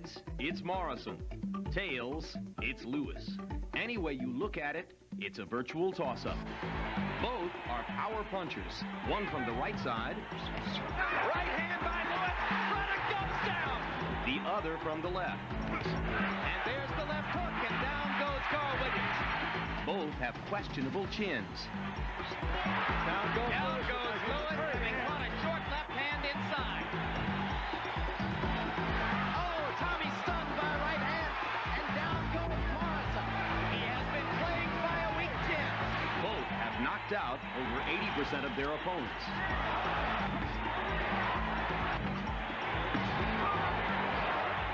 Heads, it's Morrison. Tails, it's Lewis. Any way you look at it, it's a virtual toss-up. Both are power punchers. One from the right side. Right hand by Lewis. Product goes down. The other from the left. And there's the left hook, and down goes Carl Williams. Both have questionable chins. Down goes Lewis, having caught a short left hand inside. Oh, Tommy stunned by right hand, and down goes Morrison. He has been plagued by a weak chin. Both have knocked out over 80% of their opponents.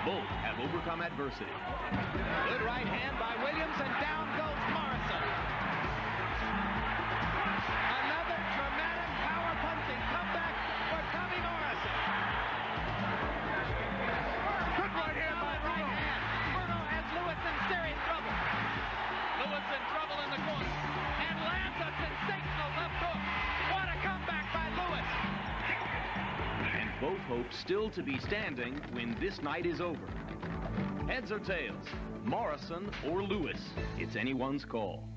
Both have overcome adversity. Good right hand by Williams, and down goes Morrison. Another dramatic power punching comeback for Tommy Morrison. Good right hand by right hand. Bruno has Lewis in serious trouble. Lewis in trouble in the corner, and lands a sensational left hook. What a comeback by Lewis. And both hope still to be standing when this night is over. Heads or tails, Morrison or Lewis, it's anyone's call.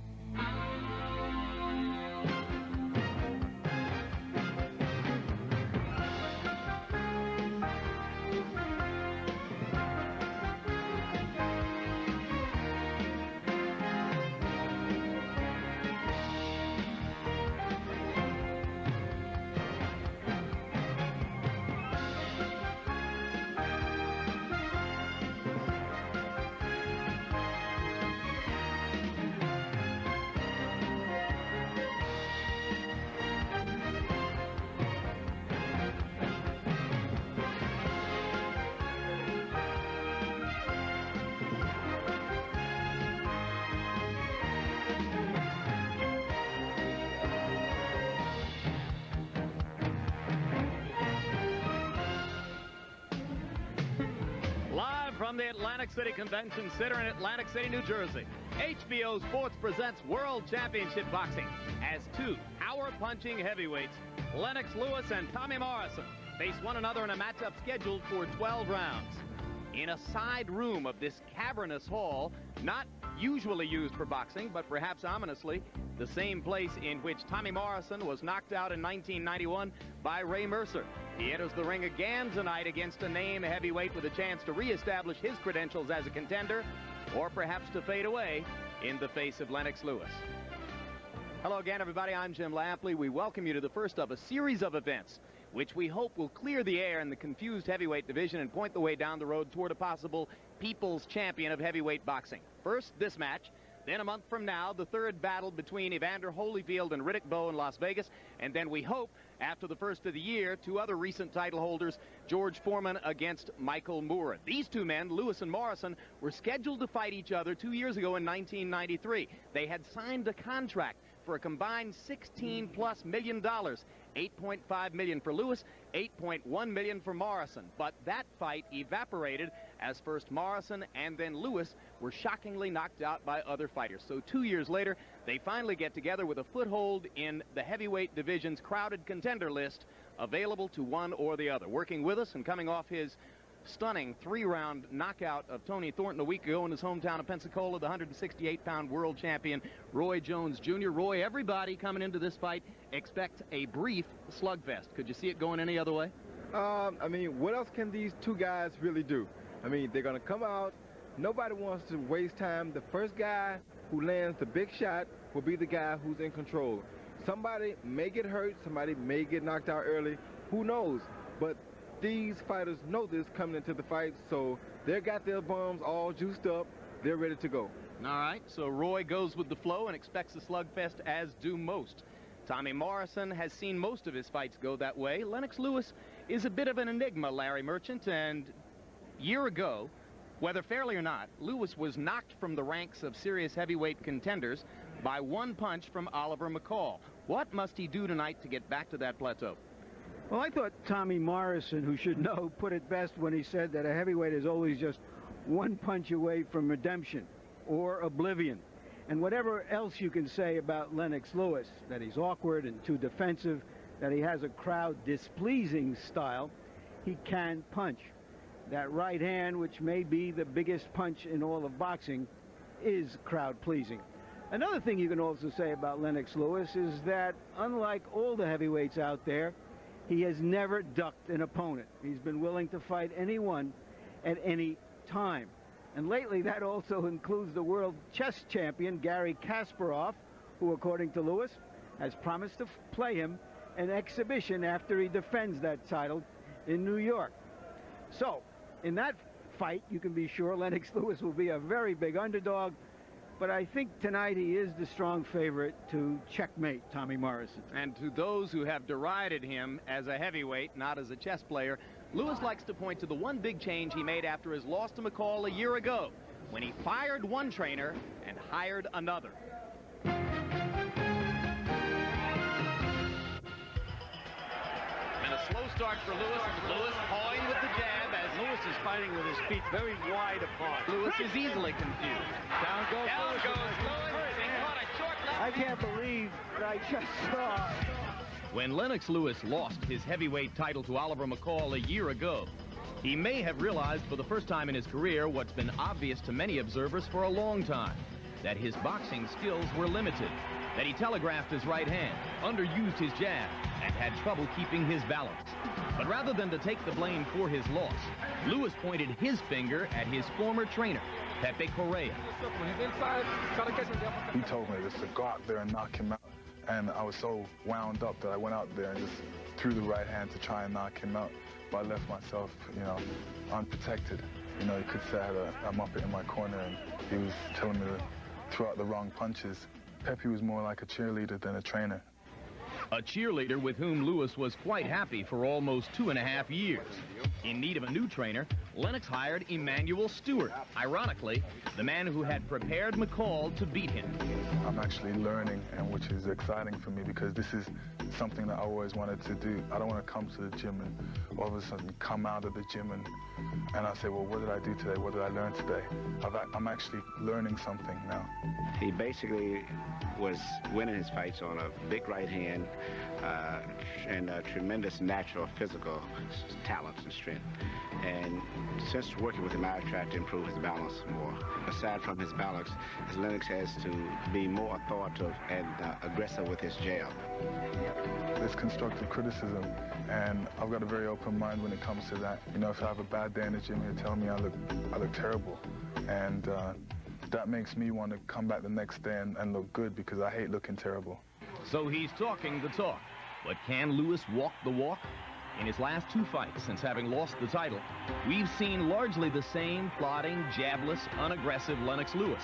From the Atlantic City Convention Center in Atlantic City, New Jersey, HBO Sports presents World Championship Boxing as two power-punching heavyweights, Lennox Lewis and Tommy Morrison, face one another in a matchup scheduled for 12 rounds. In a side room of this cavernous hall, not usually used for boxing, but perhaps ominously, the same place in which Tommy Morrison was knocked out in 1991 by Ray Mercer. He enters the ring again tonight against a name heavyweight with a chance to reestablish his credentials as a contender, or perhaps to fade away in the face of Lennox Lewis. Hello again, everybody. I'm Jim Lampley. We welcome you to the first of a series of events which we hope will clear the air in the confused heavyweight division and point the way down the road toward a possible people's champion of heavyweight boxing. First, this match. Then a month from now, the third battle between Evander Holyfield and Riddick Bowe in Las Vegas. And then we hope, after the first of the year, two other recent title holders, George Foreman against Michael Moorer. These two men, Lewis and Morrison, were scheduled to fight each other 2 years ago in 1993. They had signed a contract for a combined $16+ million. $8.5 million for Lewis, $8.1 million for Morrison. But that fight evaporated as first Morrison and then Lewis were shockingly knocked out by other fighters. So 2 years later, they finally get together with a foothold in the heavyweight division's crowded contender list, available to one or the other. Working with us and coming off his stunning 3-round knockout of Tony Thornton a week ago in his hometown of Pensacola, the 168-pound world champion, Roy Jones Jr. Roy, everybody coming into this fight expect a brief slugfest. Could you see it going any other way? I mean, what else can these two guys really do? I mean, they're going to come out. Nobody wants to waste time. The first guy who lands the big shot will be the guy who's in control. Somebody may get hurt. Somebody may get knocked out early. Who knows? But these fighters know this coming into the fight, so they've got their bums all juiced up. They're ready to go. All right, so Roy goes with the flow and expects a slugfest, as do most. Tommy Morrison has seen most of his fights go that way. Lennox Lewis is a bit of an enigma, Larry Merchant, and a year ago, whether fairly or not, Lewis was knocked from the ranks of serious heavyweight contenders by one punch from Oliver McCall. What must he do tonight to get back to that plateau? Well, I thought Tommy Morrison, who should know, put it best when he said that a heavyweight is always just one punch away from redemption or oblivion. And whatever else you can say about Lennox Lewis, that he's awkward and too defensive, that he has a crowd displeasing style, he can punch. That right hand, which may be the biggest punch in all of boxing, is crowd-pleasing. Another thing you can also say about Lennox Lewis is that, unlike all the heavyweights out there, he has never ducked an opponent. He's been willing to fight anyone at any time. And lately, that also includes the world chess champion, Garry Kasparov, who, according to Lewis, has promised to play him an exhibition after he defends that title in New York. So, in that fight, you can be sure Lennox Lewis will be a very big underdog, but I think tonight he is the strong favorite to checkmate Tommy Morrison. And to those who have derided him as a heavyweight, not as a chess player, Lewis likes to point to the one big change he made after his loss to McCall a year ago, when he fired one trainer and hired another. And a slow start for Lewis. Lewis pawing with the jab as Lewis is fighting with his feet very wide apart. Lewis is easily confused. Down goes Lewis. He caught a short left. I can't believe what I just saw. When Lennox Lewis lost his heavyweight title to Oliver McCall a year ago, he may have realized for the first time in his career what's been obvious to many observers for a long time, that his boxing skills were limited, that he telegraphed his right hand, underused his jab, and had trouble keeping his balance. But rather than to take the blame for his loss, Lewis pointed his finger at his former trainer, Pepe Correa. He told me just to go out there and knock him out. And I was so wound up that I went out there and just threw the right hand to try and knock him out. But I left myself, unprotected. You could say I had a muppet in my corner and he was telling me to throw out the wrong punches. Pepe was more like a cheerleader than a trainer. A cheerleader with whom Lewis was quite happy for almost 2.5 years. In need of a new trainer, Lennox hired Emmanuel Stewart, ironically, the man who had prepared McCall to beat him. I'm actually learning, and which is exciting for me because this is something that I always wanted to do. I don't want to come to the gym and all of a sudden come out of the gym and I say, well, what did I do today? What did I learn today? I'm actually learning something now. He basically was winning his fights on a big right hand and a tremendous natural physical talents and strength. And since working with him, I tried to improve his balance more. Aside from his balance, Lennox has to be more authoritative and aggressive with his jab. There's constructive criticism, and I've got a very open mind when it comes to that. If I have a bad day in the gym, he'll tell me I look terrible. And that makes me want to come back the next day and look good because I hate looking terrible. So he's talking the talk, but can Lewis walk the walk? In his last 2 fights since having lost the title, we've seen largely the same plodding, jabless, unaggressive Lennox Lewis.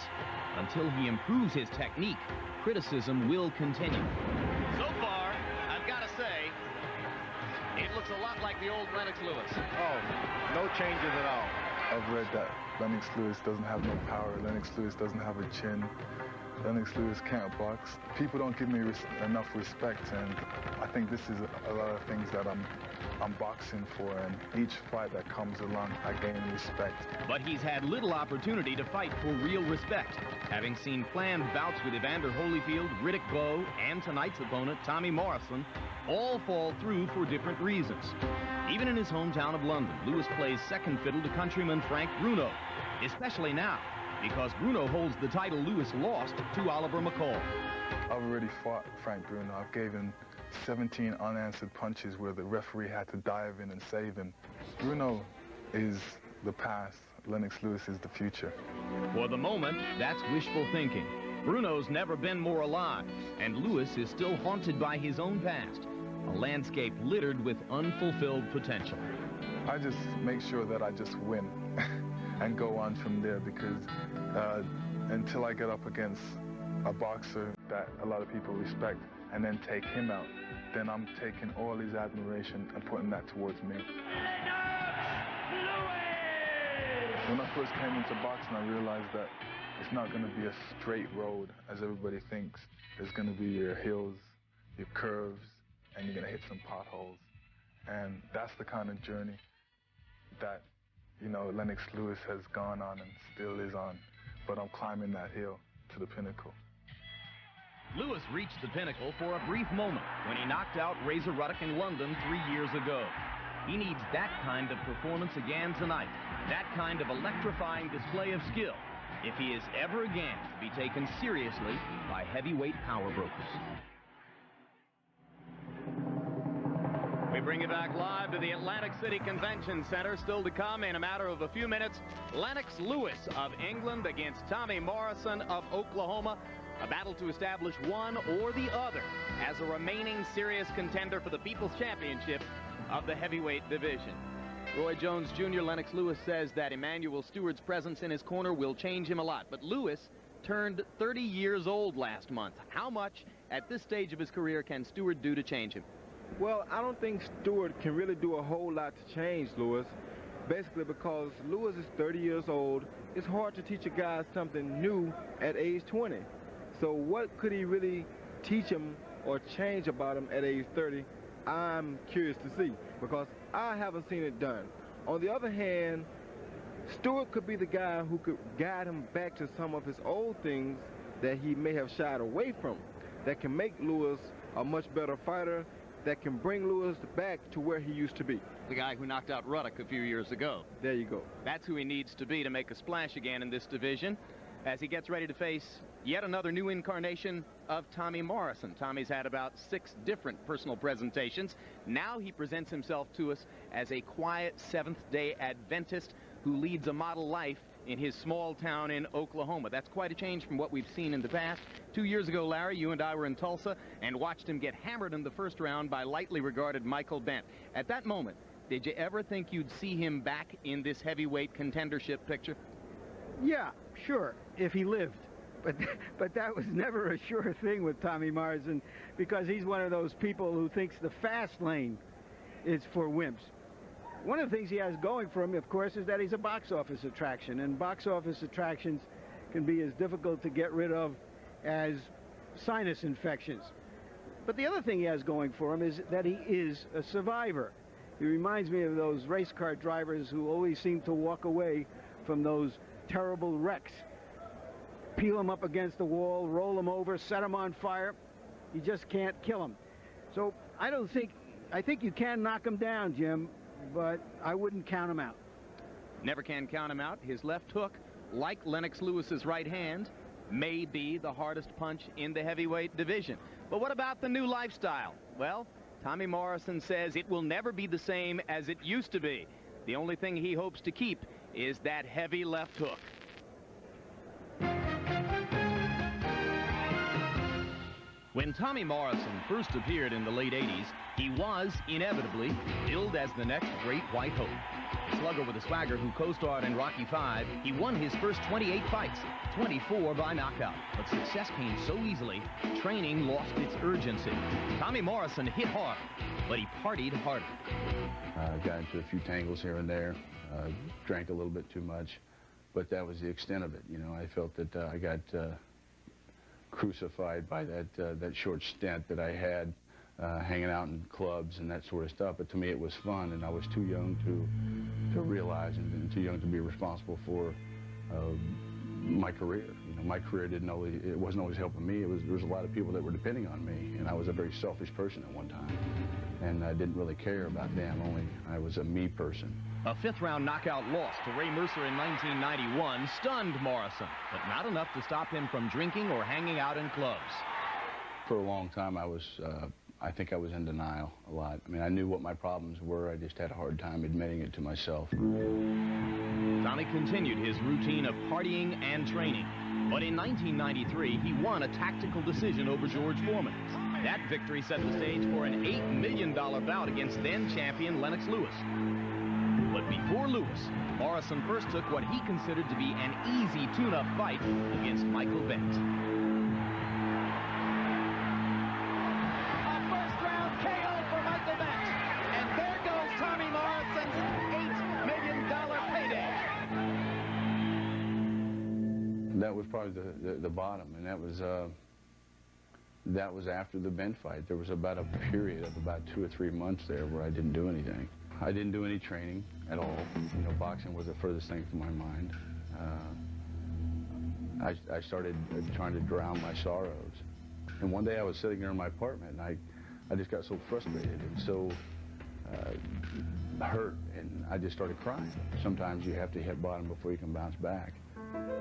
Until he improves his technique, criticism will continue. So far, I've got to say, it looks a lot like the old Lennox Lewis. Oh, no changes at all. I've read that Lennox Lewis doesn't have no power. Lennox Lewis doesn't have a chin. Lennox Lewis can't box. People don't give me enough respect, and I think this is a lot of things that I'm boxing for, and each fight that comes along, I gain respect. But he's had little opportunity to fight for real respect, having seen planned bouts with Evander Holyfield, Riddick Bowe, and tonight's opponent, Tommy Morrison, all fall through for different reasons. Even in his hometown of London, Lewis plays second fiddle to countryman Frank Bruno, especially now, because Bruno holds the title Lewis lost to Oliver McCall. I've already fought Frank Bruno. I've given 17 unanswered punches where the referee had to dive in and save him. Bruno is the past. Lennox Lewis is the future. For the moment, that's wishful thinking. Bruno's never been more alive, and Lewis is still haunted by his own past, a landscape littered with unfulfilled potential. I just make sure that I just win and go on from there because until I get up against a boxer that a lot of people respect and then take him out, then I'm taking all his admiration and putting that towards me. When I first came into boxing, I realized that it's not going to be a straight road as everybody thinks. There's going to be your hills, your curves, and you're going to hit some potholes. And that's the kind of journey that, Lennox Lewis has gone on and still is on. But I'm climbing that hill to the pinnacle. Lewis reached the pinnacle for a brief moment when he knocked out Razor Ruddock in London 3 years ago. He needs that kind of performance again tonight, that kind of electrifying display of skill, if he is ever again to be taken seriously by heavyweight power brokers. We bring you back live to the Atlantic City Convention Center. Still to come in a matter of a few minutes, Lennox Lewis of England against Tommy Morrison of Oklahoma. A battle to establish one or the other as a remaining serious contender for the People's Championship of the heavyweight division. Roy Jones Jr. Lennox Lewis says that Emmanuel Stewart's presence in his corner will change him a lot. But Lewis turned 30 years old last month. How much at this stage of his career can Stewart do to change him? Well, I don't think Stewart can really do a whole lot to change Lewis. Basically because Lewis is 30 years old. It's hard to teach a guy something new at age 20. So what could he really teach him or change about him at age 30? I'm curious to see, because I haven't seen it done. On the other hand, Stewart could be the guy who could guide him back to some of his old things that he may have shied away from, that can make Lewis a much better fighter, that can bring Lewis back to where he used to be. The guy who knocked out Ruddock a few years ago. There you go. That's who he needs to be to make a splash again in this division, as he gets ready to face yet another new incarnation of Tommy Morrison. Tommy's had about 6 different personal presentations. Now he presents himself to us as a quiet Seventh-day Adventist who leads a model life in his small town in Oklahoma. That's quite a change from what we've seen in the past. 2 years ago, Larry, you and I were in Tulsa and watched him get hammered in the first round by lightly regarded Michael Bent. At that moment, did you ever think you'd see him back in this heavyweight contendership picture? Yeah, sure, if he lived. But that was never a sure thing with Tommy Morrison, because he's one of those people who thinks the fast lane is for wimps. One of the things he has going for him, of course, is that he's a box office attraction, and box office attractions can be as difficult to get rid of as sinus infections. But the other thing he has going for him is that he is a survivor. He reminds me of those race car drivers who always seem to walk away from those terrible wrecks. Peel them up against the wall, roll them over, set them on fire. You just can't kill them. So I think you can knock him down, Jim, but I wouldn't count him out. Never can count him out. His left hook, like Lennox Lewis's right hand, may be the hardest punch in the heavyweight division. But what about the new lifestyle? Well, Tommy Morrison says it will never be the same as it used to be. The only thing he hopes to keep is that heavy left hook. When Tommy Morrison first appeared in the late 80s, he was, inevitably, billed as the next great white hope. A slugger with a swagger who co-starred in Rocky V, he won his first 28 fights, 24 by knockout. But success came so easily, training lost its urgency. Tommy Morrison hit hard, but he partied harder. Got into a few tangles here and there, drank a little bit too much, but that was the extent of it. You know, I felt that I got crucified by that short stint that I had hanging out in clubs and that sort of stuff. But to me, it was fun, and I was too young to realize and too young to be responsible for my career. You know, my career it wasn't always helping me. There was a lot of people that were depending on me, and I was a very selfish person at one time, and I didn't really care about them. Only I was a me person. A fifth-round knockout loss to Ray Mercer in 1991 stunned Morrison, but not enough to stop him from drinking or hanging out in clubs. For a long time, I think I was in denial a lot. I mean, I knew what my problems were. I just had a hard time admitting it to myself. Tommy continued his routine of partying and training. But in 1993, he won a tactical decision over George Foreman. That victory set the stage for an $8 million bout against then-champion Lennox Lewis. But before Lewis, Morrison first took what he considered to be an easy tune-up fight against Michael Bent. A first-round KO for Michael Bent. And there goes Tommy Morrison's $8 million payday. That was probably the bottom, and that was after the Bent fight. There was about a period of about 2 or 3 months there where I didn't do anything. I didn't do any training at all. You know, boxing was the furthest thing from my mind. I started trying to drown my sorrows. And one day I was sitting there in my apartment, and I just got so frustrated and so hurt, and I just started crying. Sometimes you have to hit bottom before you can bounce back.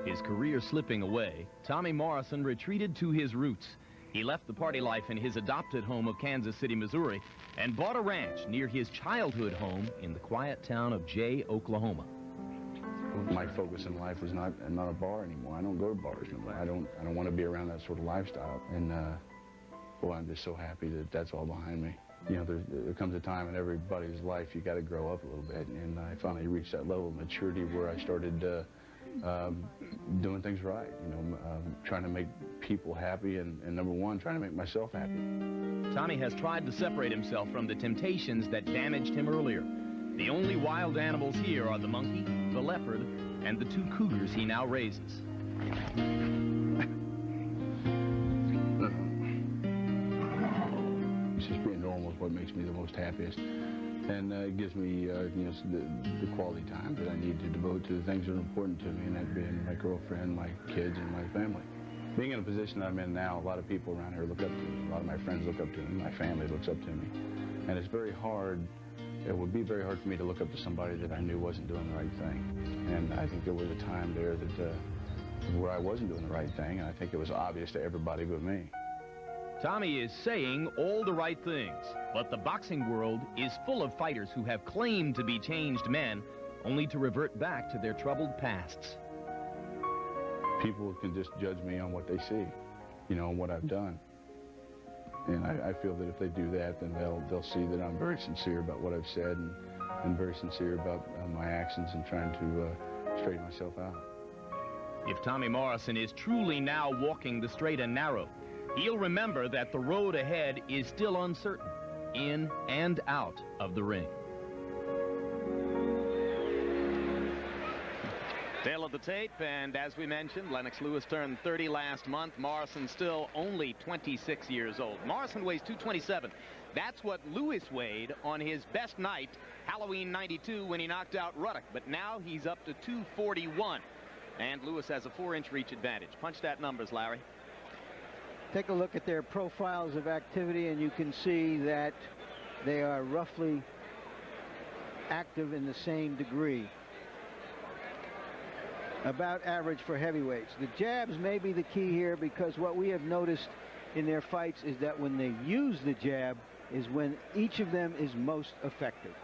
His career slipping away, Tommy Morrison retreated to his roots. He left the party life in his adopted home of Kansas City, Missouri, and bought a ranch near his childhood home in the quiet town of Jay, Oklahoma. My focus in life was not a bar anymore. I don't go to bars no more. I don't want to be around that sort of lifestyle. And well, I'm just so happy that that's all behind me. You know, there comes a time in everybody's life you got to grow up a little bit, and I finally reached that level of maturity where I started doing things right. You know, trying to make people happy, and number one, trying to make myself happy. Tommy has tried to separate himself from the temptations that damaged him earlier. The only wild animals here are the monkey, the leopard, and the 2 cougars he now raises. Just being normal is what makes me the most happiest, and it gives me you know, the quality time that I need to devote to the things that are important to me, and that being my girlfriend, my kids, and my family. Being in a position that I'm in now, a lot of people around here look up to me. A lot of my friends look up to me. My family looks up to me, and it's very hard. It would be very hard for me to look up to somebody that I knew wasn't doing the right thing. And I think there was a time there that where I wasn't doing the right thing, and I think it was obvious to everybody but me. Tommy is saying all the right things, but the boxing world is full of fighters who have claimed to be changed men, only to revert back to their troubled pasts. People can just judge me on what they see, you know, and what I've done. And I feel that if they do that, then they'll see that I'm very sincere about what I've said, and very sincere about my actions and trying to straighten myself out. If Tommy Morrison is truly now walking the straight and narrow, he'll remember that the road ahead is still uncertain, in and out of the ring. Tail of the tape, and as we mentioned, Lennox Lewis turned 30 last month. Morrison still only 26 years old. Morrison weighs 227. That's what Lewis weighed on his best night, Halloween '92, when he knocked out Ruddock. But now he's up to 241, and Lewis has a 4-inch reach advantage. Punch that numbers, Larry. Take a look at their profiles of activity, and you can see that they are roughly active in the same degree. About average for heavyweights. The jabs may be the key here, because what we have noticed in their fights is that when they use the jab is when each of them is most effective.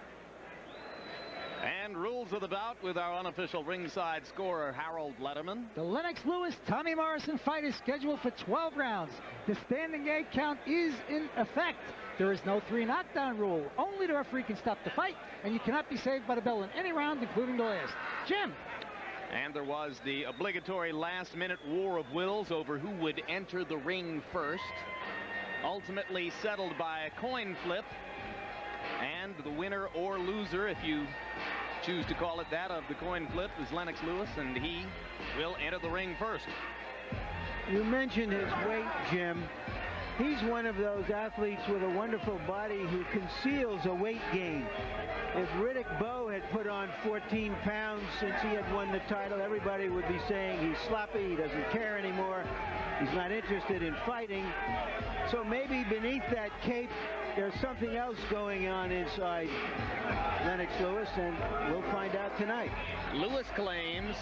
And rules of the bout with our unofficial ringside scorer, Harold Letterman. The Lennox Lewis-Tommy Morrison fight is scheduled for 12 rounds. The standing 8 count is in effect. There is no 3 knockdown rule. Only the referee can stop the fight, and you cannot be saved by the bell in any round, including the last. Jim. And there was the obligatory last-minute war of wills over who would enter the ring first. Ultimately settled by a coin flip. And the winner or loser, if you choose to call it that, of the coin flip is Lennox Lewis, and he will enter the ring first. You mentioned his weight, Jim. He's one of those athletes with a wonderful body who conceals a weight gain. If Riddick Bowe had put on 14 pounds since he had won the title, everybody would be saying he's sloppy, he doesn't care anymore, he's not interested in fighting. So maybe beneath that cape, there's something else going on inside Lennox Lewis, and we'll find out tonight. Lewis claims,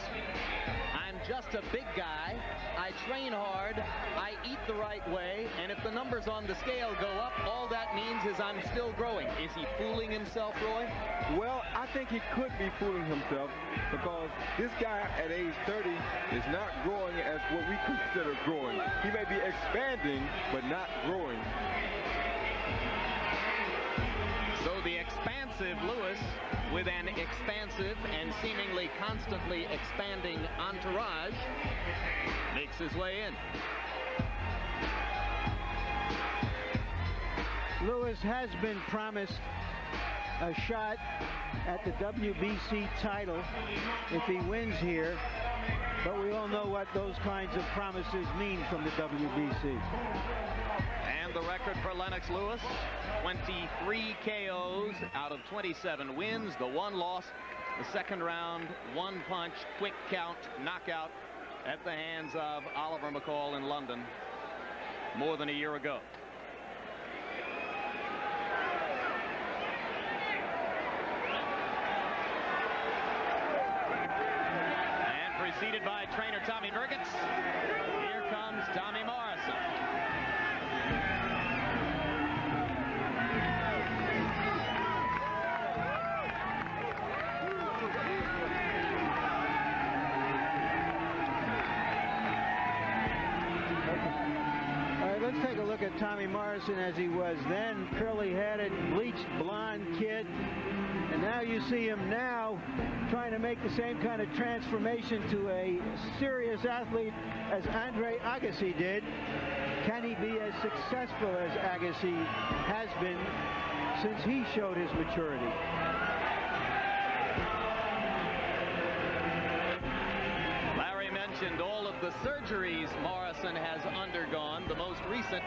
I'm just a big guy, I train hard, I eat the right way, and if the numbers on the scale go up, all that means is I'm still growing. Is he fooling himself, Roy? Well, I think he could be fooling himself, because this guy at age 30 is not growing as what we consider growing. He may be expanding, but not growing. So the expansive Lewis, with an expansive and seemingly constantly expanding entourage, makes his way in. Lewis has been promised a shot at the WBC title if he wins here, but we all know what those kinds of promises mean from the WBC. And the record for Lennox Lewis, 23 KOs out of 27 wins. The 1 loss, the second round, 1 punch, quick count, knockout at the hands of Oliver McCall in London more than a year ago. buoyed by trainer Tommy Burgett. Here comes Tommy Morrison. Let's take a look at Tommy Morrison as he was then, curly-headed, bleached blonde kid. And now you see him now trying to make the same kind of transformation to a serious athlete as Andre Agassi did. Can he be as successful as Agassi has been since he showed his maturity? All of the surgeries Morrison has undergone, the most recent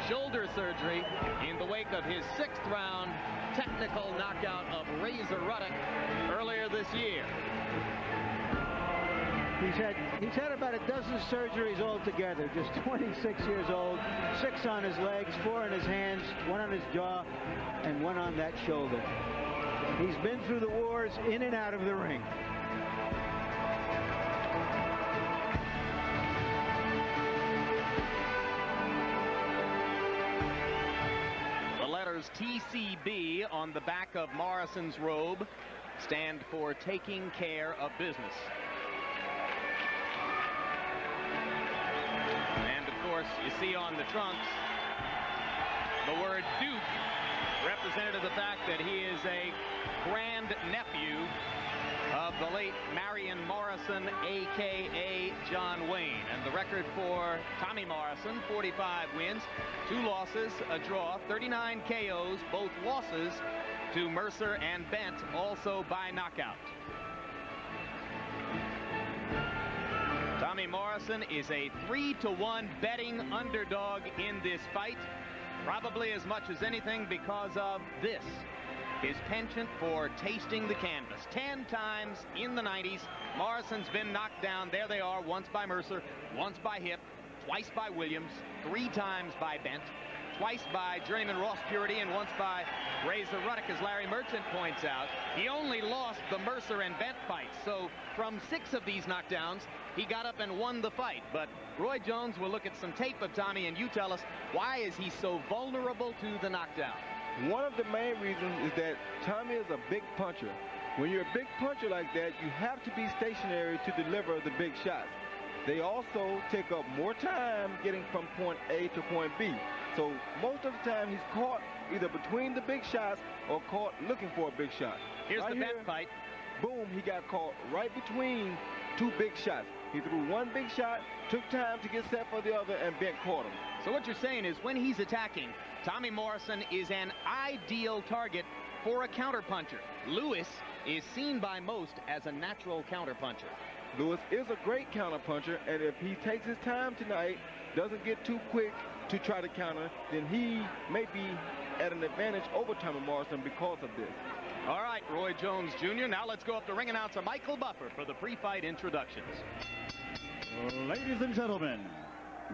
shoulder surgery in the wake of his 6th round technical knockout of Razor Ruddock earlier this year. He's had about a dozen surgeries altogether, just 26 years old, 6 on his legs, 4 on his hands, 1 on his jaw, and 1 on that shoulder. He's been through the wars in and out of the ring. TCB on the back of Morrison's robe stand for taking care of business. And of course, you see on the trunks the word Duke, representative of the fact that he is a grand nephew of the late Marion Morrison, a.k.a. John Wayne. And the record for Tommy Morrison, 45 wins, 2 losses, a draw, 39 KOs, both losses to Mercer and Bent, also by knockout. Tommy Morrison is a 3-to-1 betting underdog in this fight, probably as much as anything because of this. His penchant for tasting the canvas. 10 times in the 90s, Morrison's been knocked down. There they are, once by Mercer, once by Hip, twice by Williams, 3 times by Bent, twice by journeyman Ross Purity, and once by Razor Ruddock, as Larry Merchant points out. He only lost the Mercer and Bent fights, so from 6 of these knockdowns, he got up and won the fight. But Roy Jones will look at some tape of Tommy, and you tell us, why is he so vulnerable to the knockdown? One of the main reasons is that Tommy is a big puncher. When you're a big puncher like that, you have to be stationary to deliver the big shots. They also take up more time getting from point A to point B. So most of the time he's caught either between the big shots or caught looking for a big shot. Here's right the Bent fight. Boom, he got caught right between 2 big shots. He threw 1 big shot, took time to get set for the other, and Bent caught him. So what you're saying is when he's attacking, Tommy Morrison is an ideal target for a counterpuncher. Lewis is seen by most as a natural counterpuncher. Lewis is a great counterpuncher, and if he takes his time tonight, doesn't get too quick to try to counter, then he may be at an advantage over Tommy Morrison because of this. All right, Roy Jones Jr. Now let's go up to ring announcer Michael Buffer for the pre-fight introductions. Ladies and gentlemen,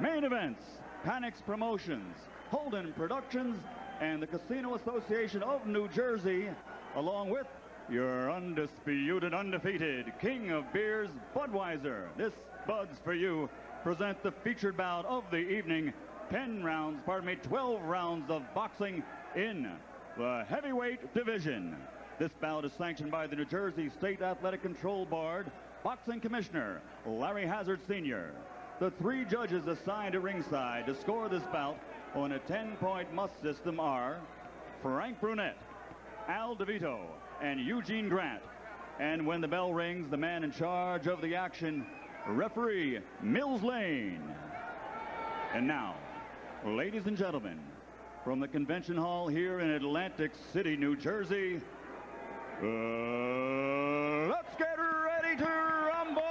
main events, Panics Promotions, Holden Productions, and the Casino Association of New Jersey, along with your undisputed, undefeated King of Beers, Budweiser. This Bud's for You present the featured bout of the evening, 12 rounds of boxing in the heavyweight division. This bout is sanctioned by the New Jersey State Athletic Control Board, Boxing Commissioner Larry Hazard Sr. The 3 judges assigned to ringside to score this bout on a 10-point must system are Frank Brunette, Al DeVito, and Eugene Grant. And when the bell rings, the man in charge of the action, referee Mills Lane. And now, ladies and gentlemen, from the convention hall here in Atlantic City, New Jersey, let's get ready to rumble!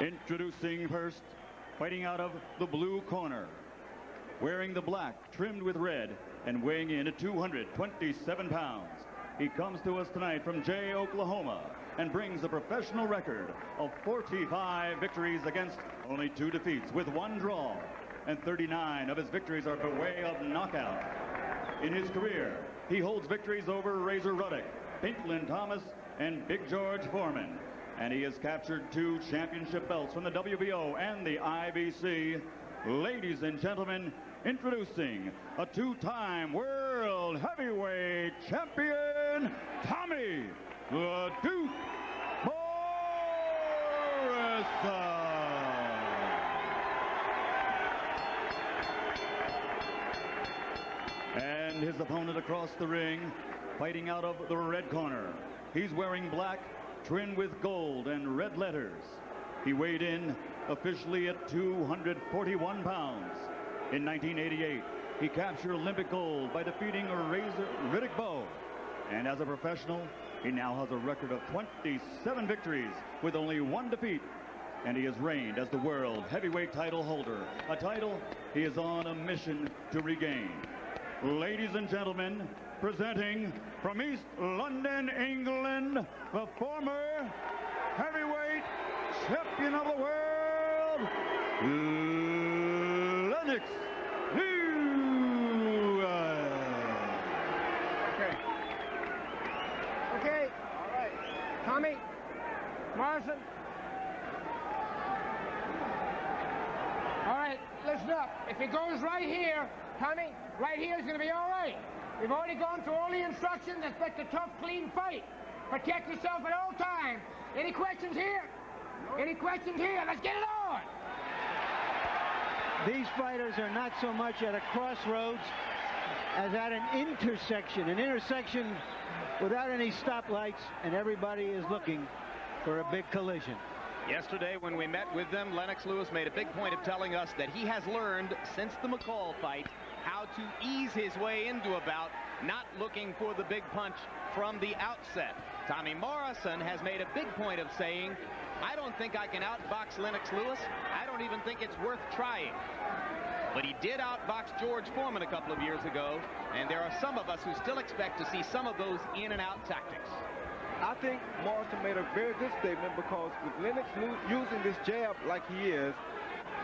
Introducing first, fighting out of the blue corner, wearing the black trimmed with red and weighing in at 227 pounds. He comes to us tonight from Jay, Oklahoma, and brings a professional record of 45 victories against only 2 defeats with 1 draw, and 39 of his victories are by way of knockout. In his career, he holds victories over Razor Ruddock, Pinklin Thomas, and Big George Foreman. And he has captured 2 championship belts from the WBO and the IBC. Ladies and gentlemen, introducing a 2-time world heavyweight champion, Tommy the Duke Morrison. And his opponent across the ring, fighting out of the red corner. He's wearing black, trimmed with gold and red letters. He weighed in officially at 241 pounds. In 1988, he captured Olympic gold by defeating Riddick Bowe. And as a professional, he now has a record of 27 victories with only 1 defeat. And he has reigned as the world heavyweight title holder, a title he is on a mission to regain. Ladies and gentlemen, presenting from East London, England, the former heavyweight champion of the world, Lennox. Okay. All right. Tommy, Morrison. All right, listen up. If he goes right here, Tommy, right here is going to be all right. We've already gone through all the instructions. Expect a tough, clean fight. Protect yourself at all times. Any questions here? Any questions here? Let's get it on. These fighters are not so much at a crossroads as at an intersection without any stoplights, and everybody is looking for a big collision. Yesterday, when we met with them, Lennox Lewis made a big point of telling us that he has learned since the McCall fight how to ease his way into a bout, not looking for the big punch from the outset. Tommy Morrison has made a big point of saying, I don't think I can outbox Lennox Lewis. I don't even think it's worth trying. But he did outbox George Foreman a couple of years ago, and there are some of us who still expect to see some of those in and out tactics. I think Morrison made a very good statement, because with Lennox using this jab like he is,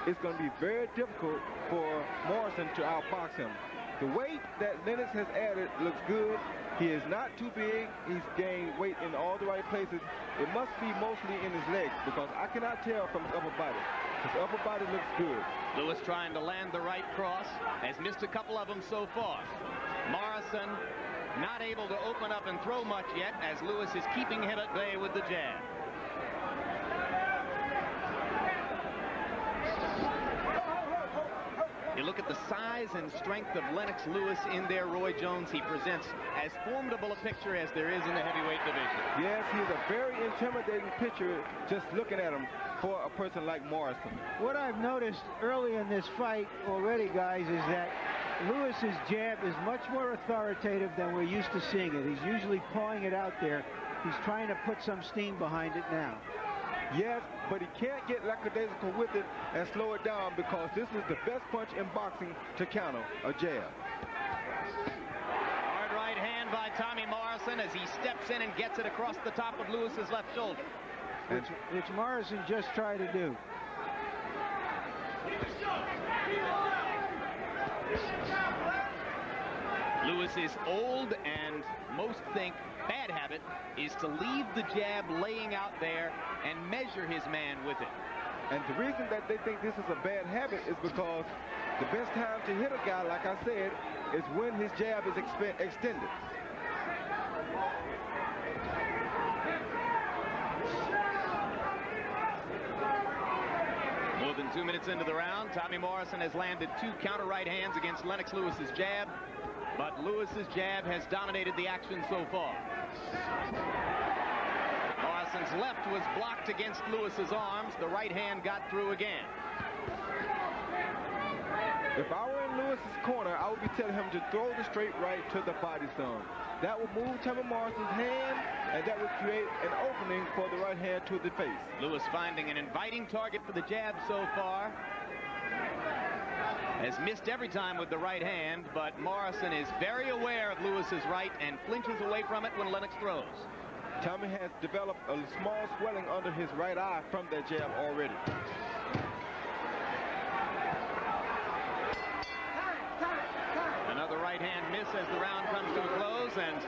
it's going to be very difficult for Morrison to outbox him. The weight that Lennox has added looks good. He is not too big. He's gained weight in all the right places. It must be mostly in his legs, because I cannot tell from his upper body. His upper body looks good. Lewis trying to land the right cross, has missed a couple of them so far. Morrison not able to open up and throw much yet, as Lewis is keeping him at bay with the jab. You look at the size and strength of Lennox Lewis in there, Roy Jones. He presents as formidable a picture as there is in the heavyweight division. Yes, he's a very intimidating picture just looking at him for a person like Morrison. What I've noticed early in this fight already, guys, is that Lewis's jab is much more authoritative than we're used to seeing it. He's usually pawing it out there. He's trying to put some steam behind it now. Yes, but he can't get lackadaisical with it and slow it down, because this is the best punch in boxing to counter a jab. Hard right hand by Tommy Morrison as he steps in and gets it across the top of Lewis's left shoulder. Which Morrison just tried to do. Lewis's old and most think bad habit is to leave the jab laying out there and measure his man with it. And the reason that they think this is a bad habit is because the best time to hit a guy, like I said, is when his jab is extended. More than 2 minutes into the round, Tommy Morrison has landed 2 counter right hands against Lennox Lewis's jab, but Lewis's jab has dominated the action so far. Morrison's left was blocked against Lewis's arms. The right hand got through again. If I were in Lewis's corner, I would be telling him to throw the straight right to the body zone. That would move Tommy Morrison's hand, and that would create an opening for the right hand to the face. Lewis finding an inviting target for the jab so far. Has missed every time with the right hand, but Morrison is very aware of Lewis's right and flinches away from it when Lennox throws. Tommy has developed a small swelling under his right eye from that jab already. Another right hand miss as the round comes to a close. and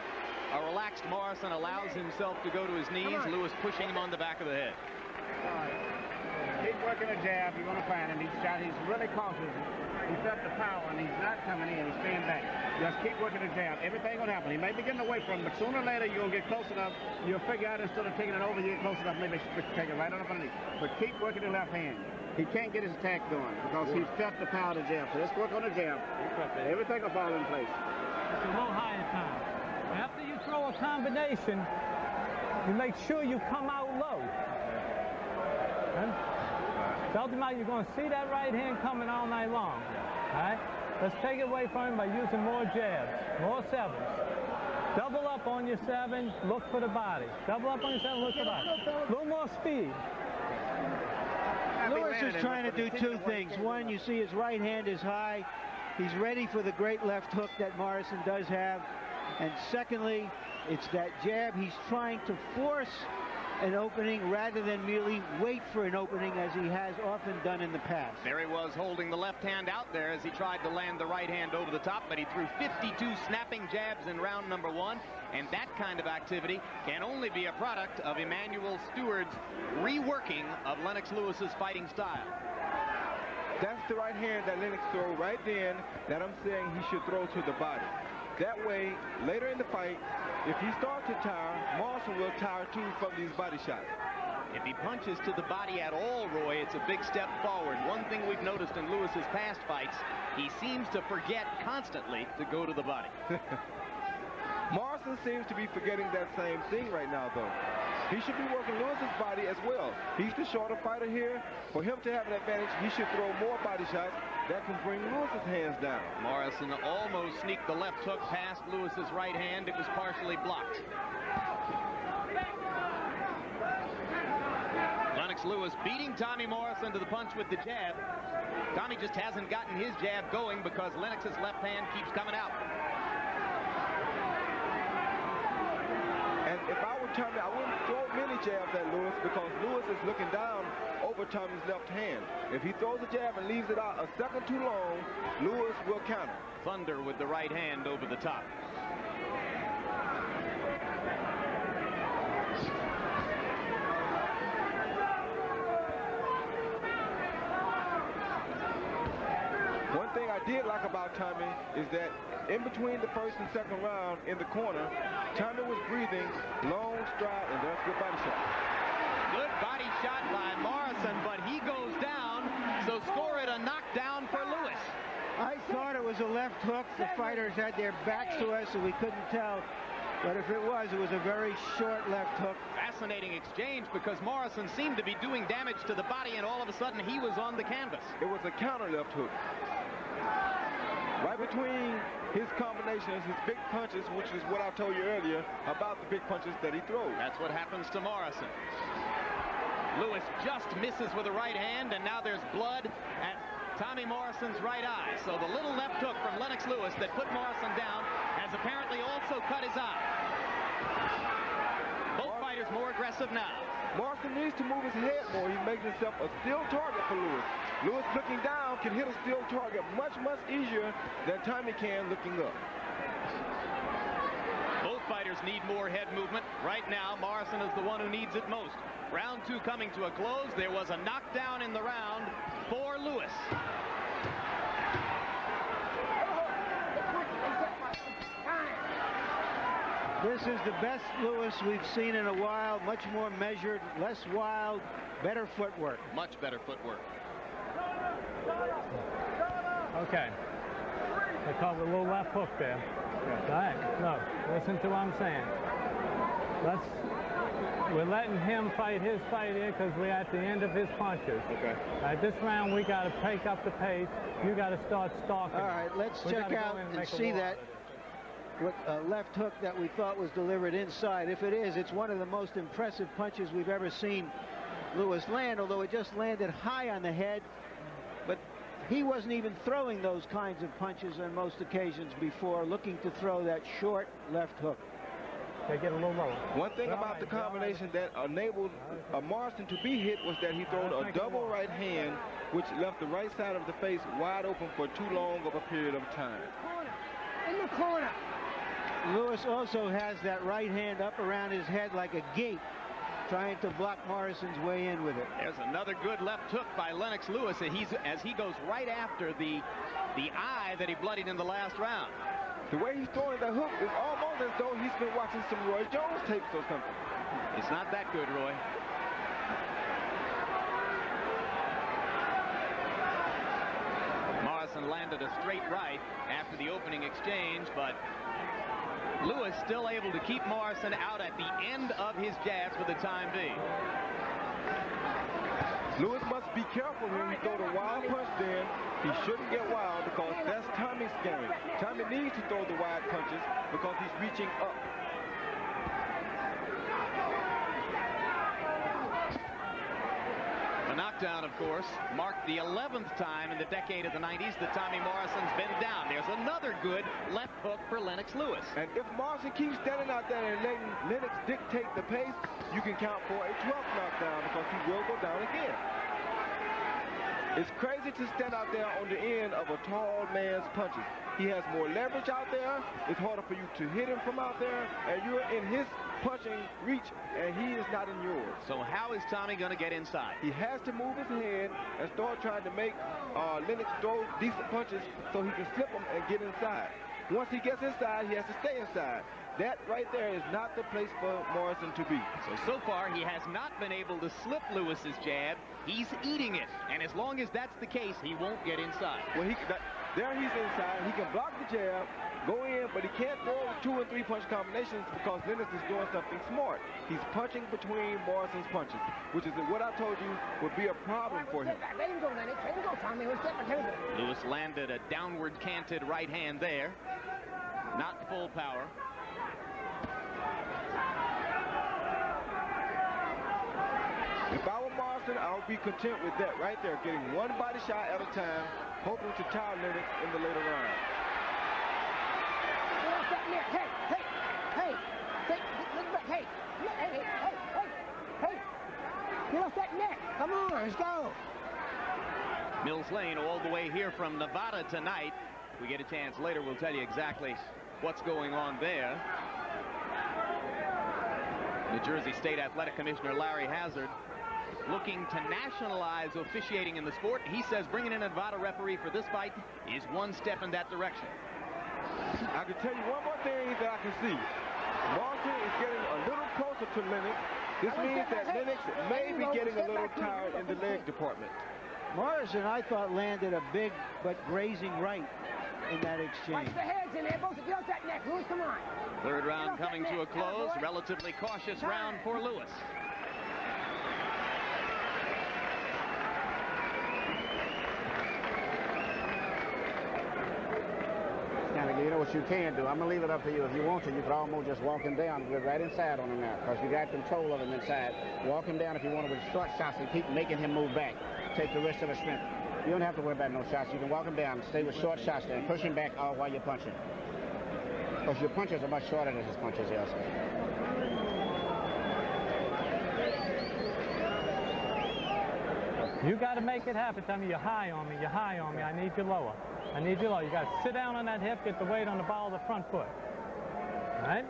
a relaxed Morrison allows himself to go to his knees. Lewis pushing him on the back of the head. All right. Keep working the jab. You're going to find him. He's really cautious. He felt the power, and he's not coming in. He's staying back. Just keep working the jab. Everything will happen. He may be getting away from him, but sooner or later you'll get close enough. You'll figure out instead of taking it over, you get close enough, maybe take it right on up underneath. But keep working the left hand. He can't get his attack going because he's felt the power of the jab. So let's work on the jab. Everything will fall in place. It's a little higher time. After you throw a combination, you make sure you come out low. Ultimately, you're going to see that right hand coming all night long. All right? Let's take it away from him by using more jabs, more sevens. Double up on your seven, look for the body. Double up on your seven, look for the body. A little more speed. Lewis is trying to do two things. One, you see his right hand is high. He's ready for the great left hook that Morrison does have. And secondly, it's that jab. He's trying to force an opening rather than merely wait for an opening as he has often done in the past. There he was holding the left hand out there as he tried to land the right hand over the top, but he threw 52 snapping jabs in round number 1, and that kind of activity can only be a product of Emmanuel Stewart's reworking of Lennox Lewis's fighting style. That's the right hand that Lennox threw right then that I'm saying he should throw to the body. That way, later in the fight, if he starts to tire, Morrison will tire too from these body shots. If he punches to the body at all, Roy, it's a big step forward. One thing we've noticed in Lewis's past fights, he seems to forget constantly to go to the body. Morrison seems to be forgetting that same thing right now, though. He should be working Lewis's body as well. He's the shorter fighter here. For him to have an advantage, he should throw more body shots that can bring Lewis's hands down. Morrison almost sneaked the left hook past Lewis's right hand. It was partially blocked. Lennox Lewis beating Tommy Morrison to the punch with the jab. Tommy just hasn't gotten his jab going because Lennox's left hand keeps coming out. And if I were Tommy, I wouldn't throw many jabs at Lewis because Lewis is looking down over Tommy's left hand. If he throws a jab and leaves it out a second too long, Lewis will counter. Thunder with the right hand over the top. One thing I did like about Tommy is that in between the first and second round in the corner, Tommy was breathing, long stride, and that's a good body shot. Good body shot by Morrison, but he goes down, so score it a knockdown for Lewis. I thought it was a left hook. The fighters had their backs to us, so we couldn't tell. But if it was a very short left hook. Fascinating exchange because Morrison seemed to be doing damage to the body, and all of a sudden he was on the canvas. It was a counter left hook. Right between his combinations, his big punches, which is what I told you earlier about the big punches that he throws. That's what happens to Morrison. Lewis just misses with the right hand, and now there's blood at Tommy Morrison's right eye. So the little left hook from Lennox Lewis that put Morrison down has apparently also cut his eye. Both fighters more aggressive now. Morrison needs to move his head more. He's making himself a still target for Lewis. Lewis looking down can hit a still target much, much easier than Tommy can looking up. Both fighters need more head movement. Right now, Morrison is the one who needs it most. Round 2 coming to a close. There was a knockdown in the round for Lewis. This is the best Lewis we've seen in a while. Much more measured, less wild, better footwork. Much better footwork. Okay. I caught a little left hook there. All right, no, listen to what I'm saying. We're letting him fight his fight here because we're at the end of his punches. Okay. All right, this round we got to pick up the pace. You got to start stalking. All right, let's check out and see that left hook that we thought was delivered inside. If it is, it's one of the most impressive punches we've ever seen Lewis land, although it just landed high on the head. But he wasn't even throwing those kinds of punches on most occasions before, looking to throw that short left hook. They get a little lower. One thing about the combination that enabled Morrison to be hit was that he threw a double right hand, which left the right side of the face wide open for too long of a period of time. In the corner. Lewis also has that right hand up around his head like a gate, trying to block Morrison's way in with it. There's another good left hook by Lennox Lewis, and as he goes right after the eye that he bloodied in the last round. The way he's throwing that hook is almost as though he's been watching some Roy Jones tapes or something. It's not that good, Roy. Morrison landed a straight right after the opening exchange, but Lewis still able to keep Morrison out at the end of his jabs for the time being. Lewis must be careful when he throw the wild punch then. He shouldn't get wild because that's Tommy's game. Tommy needs to throw the wide punches because he's reaching up. The knockdown, of course, marked the 11th time in the decade of the 90s that Tommy Morrison's been down. There's another good left hook for Lennox Lewis. And if Morrison keeps standing out there and letting Lennox dictate the pace, you can count for a 12th knockdown because he will go down again. It's crazy to stand out there on the end of a tall man's punches. He has more leverage out there. It's harder for you to hit him from out there, and you're in his punching reach, and he is not in yours. So how is Tommy going to get inside? He has to move his head and start trying to make Lennox throw decent punches so he can slip them and get inside. Once he gets inside, he has to stay inside. That right there is not the place for Morrison to be. So far, he has not been able to slip Lewis's jab. He's eating it, and as long as that's the case, he won't get inside. Well, there he's inside. He can block the jab, go in, but he can't throw 2 and 3 punch combinations because Lennox is doing something smart. He's punching between Morrison's punches, which is what I told you would be a problem for him. Let him go, Lennox. Let him go, Tommy. Let's get the table. Lewis landed a downward canted right hand there. Not full power. If I were Morrison, I would be content with that right there, getting one body shot at a time, hoping to tire Lennox in the later round. Get off that neck. Hey. Get off that neck. Come on, let's go. Mills Lane all the way here from Nevada tonight. If we get a chance later, we'll tell you exactly what's going on there. New Jersey State Athletic Commissioner Larry Hazard looking to nationalize officiating in the sport. He says bringing in a Nevada referee for this fight is one step in that direction. I can tell you one more thing that I can see. Morrison is getting a little closer to Lennox. This means that Lennox may be getting a little tired in the leg department. Morrison, I thought, landed a big but grazing right in that exchange. Watch the heads in there, both. Get off that neck, Lewis. Come on. Third round coming to a close. Relatively cautious round for Lewis. You know what you can do. I'm going to leave it up to you. If you want to, you could almost just walk him down. Get right inside on him now because you got control of him inside. Walk him down if you want to with short shots and keep making him move back. Take the rest of the strength. You don't have to worry about no shots. You can walk him down and stay with short shots there and push him back while you're punching. Because your punches are much shorter than his punches, yes. You got to make it happen. Tell me you're high on me. You're high on me. I need you lower. I need you lower. You got to sit down on that hip, get the weight on the ball of the front foot. All right?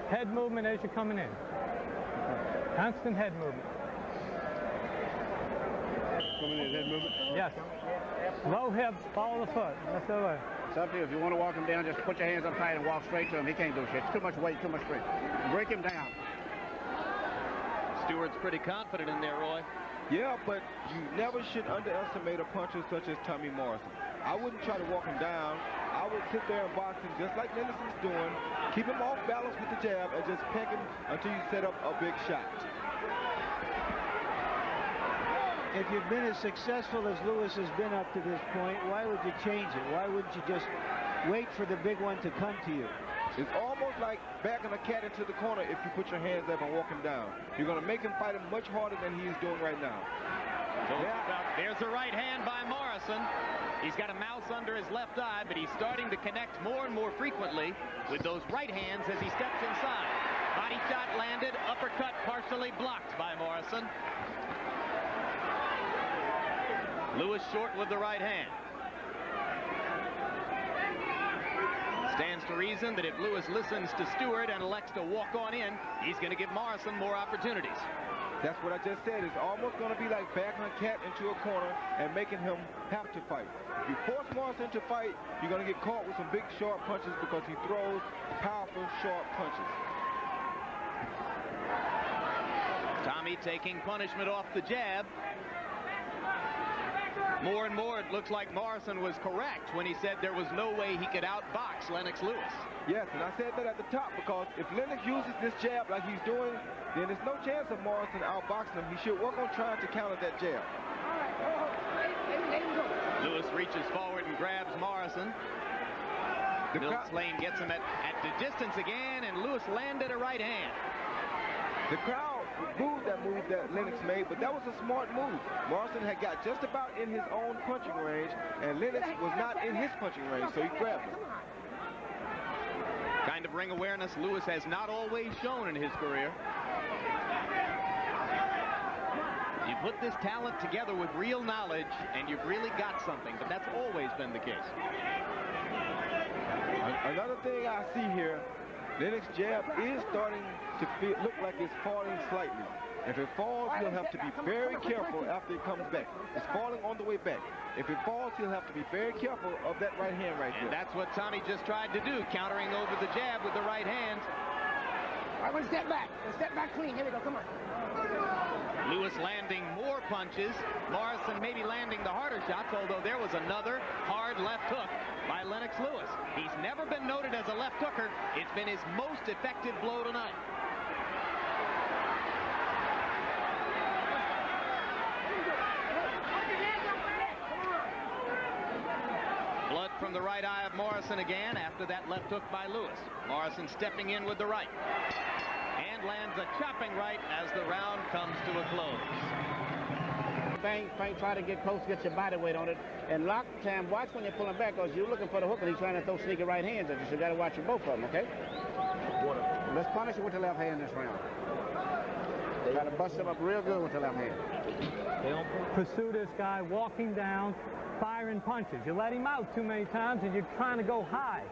Head movement as you're coming in. Constant head movement. Coming in, head movement? Yes. Low hips, ball of the foot. That's the way. It's up to you. If you want to walk him down, just put your hands up tight and walk straight to him. He can't do shit. It's too much weight, too much strength. Break him down. Stewart's pretty confident in there, Roy. Yeah, but you never should underestimate a puncher such as Tommy Morrison. I wouldn't try to walk him down. I would sit there and box him just like Lennox is doing. Keep him off balance with the jab and just peck him until you set up a big shot. If you've been as successful as Lewis has been up to this point, why would you change it? Why wouldn't you just wait for the big one to come to you? It's almost like backing a cat into the corner if you put your hands up and walk him down. You're going to make him fight him much harder than he is doing right now. There's a right hand by Morrison. He's got a mouse under his left eye, but he's starting to connect more and more frequently with those right hands as he steps inside. Body shot landed, uppercut partially blocked by Morrison. Lewis short with the right hand. Stands to reason that if Lewis listens to Stewart and elects to walk on in, he's going to give Morrison more opportunities. That's what I just said. It's almost going to be like backing a cat into a corner and making him have to fight. If you force Morrison to fight, you're going to get caught with some big, sharp punches because he throws powerful, sharp punches. Tommy taking punishment off the jab. More and more, it looks like Morrison was correct when he said there was no way he could outbox Lennox Lewis. Yes, and I said that at the top because if Lennox uses this jab like he's doing, then there's no chance of Morrison outboxing him. He should work on trying to counter that jab. Lewis reaches forward and grabs Morrison. Mills Lane gets him at the distance again, and Lewis landed a right hand. The crowd booed that move that Lennox made, but that was a smart move. Morrison had got just about in his own punching range, and Lennox was not in his punching range, so he grabbed him. Kind of ring awareness Lewis has not always shown in his career. You put this talent together with real knowledge, and you've really got something, but that's always been the case. Another thing I see here, Lennox's jab is starting to look like it's falling slightly. If it falls, he'll have to be very careful after it comes back. It's falling on the way back. If it falls, he'll have to be very careful of that right hand right there. And that's what Tommy just tried to do, countering over the jab with the right hand. All right, one step back. One step back clean. Here we go. Come on. Lewis landing more punches. Morrison maybe landing the harder shots, although there was another hard left hook by Lennox Lewis. He's never been noted as a left hooker. It's been his most effective blow tonight. Blood from the right eye of Morrison again after that left hook by Lewis. Morrison stepping in with the right. And lands a chopping right as the round comes to a close. Bang, try to get close, get your body weight on it. And lock time, watch when you're pulling back, because you're looking for the hook and he's trying to throw sneaky right hands at you. So you got to watch your both of them, okay? Let's punish it with the left hand this round. Try to bust him up real good with the left hand. They don't pursue this guy walking down, firing punches. You let him out too many times and you're trying to go high,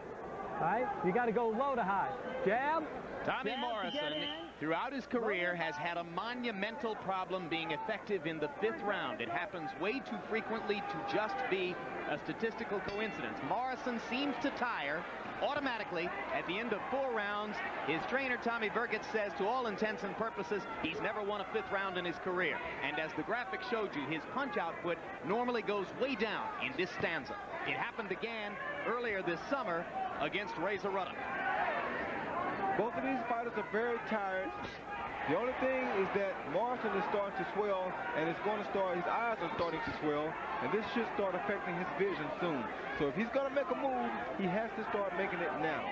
right? You got to go low to high. Jab. Tommy Morrison, throughout his career, has had a monumental problem being effective in the 5th round. It happens way too frequently to just be a statistical coincidence. Morrison seems to tire automatically at the end of 4 rounds. His trainer, Tommy Burgett, says to all intents and purposes, he's never won a 5th round in his career. And as the graphic showed you, his punch output normally goes way down in this stanza. It happened again earlier this summer against Razor Ruddock. Both of these fighters are very tired. The only thing is that Morrison is starting to swell, and it's going to start, his eyes are starting to swell, and this should start affecting his vision soon. So if he's going to make a move, he has to start making it now.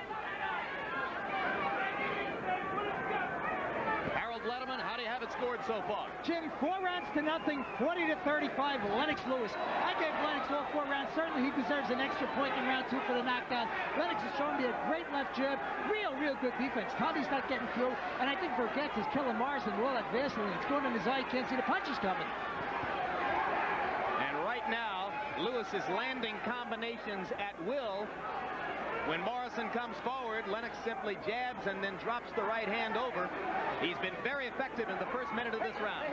Harold Letterman, how do you have it scored so far? Jim, 4 rounds to nothing, 40-35, Lennox Lewis. I gave Lennox all 4 rounds. Certainly he deserves an extra point in round 2 for the knockdown. Lennox has shown me a great left jab. Real good defense. Tommy's not getting through. And I think Burgett is killing Morrison with all that Vaseline. It's going in his eye. You can't see the punches coming. And right now, Lewis is landing combinations at will. When Morrison comes forward, Lennox simply jabs and then drops the right hand over. He's been very effective in the first minute of this round.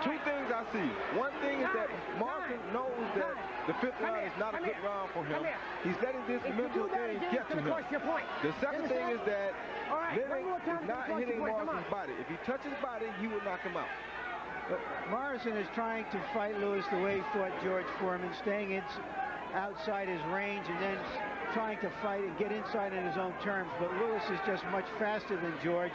2 things I see. One thing is that Morrison knows that the 5th round is not a good round for him. He's letting this mental thing get to him. The second thing is that Lennox is not hitting Morrison's body. If he touches his body, he will knock him out. But Morrison is trying to fight Lewis the way he fought George Foreman, staying outside his range and then trying to fight and get inside in his own terms. But Lewis is just much faster than George,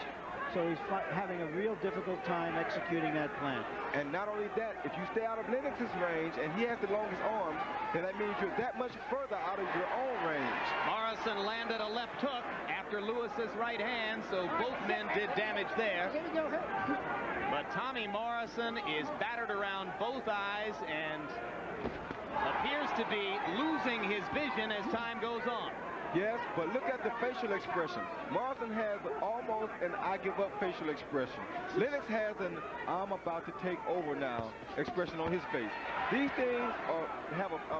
so he's having a real difficult time executing that plan. And not only that, if you stay out of Lennox's range and he has the longest arms, then that means you're that much further out of your own range. Morrison landed a left hook after Lewis's right hand, so both men did damage there. But Tommy Morrison is battered around both eyes and appears to be losing his vision as time goes on. Yes, but look at the facial expression. Morrison has almost an I give up facial expression. Lennox has an I'm about to take over now expression on his face. These things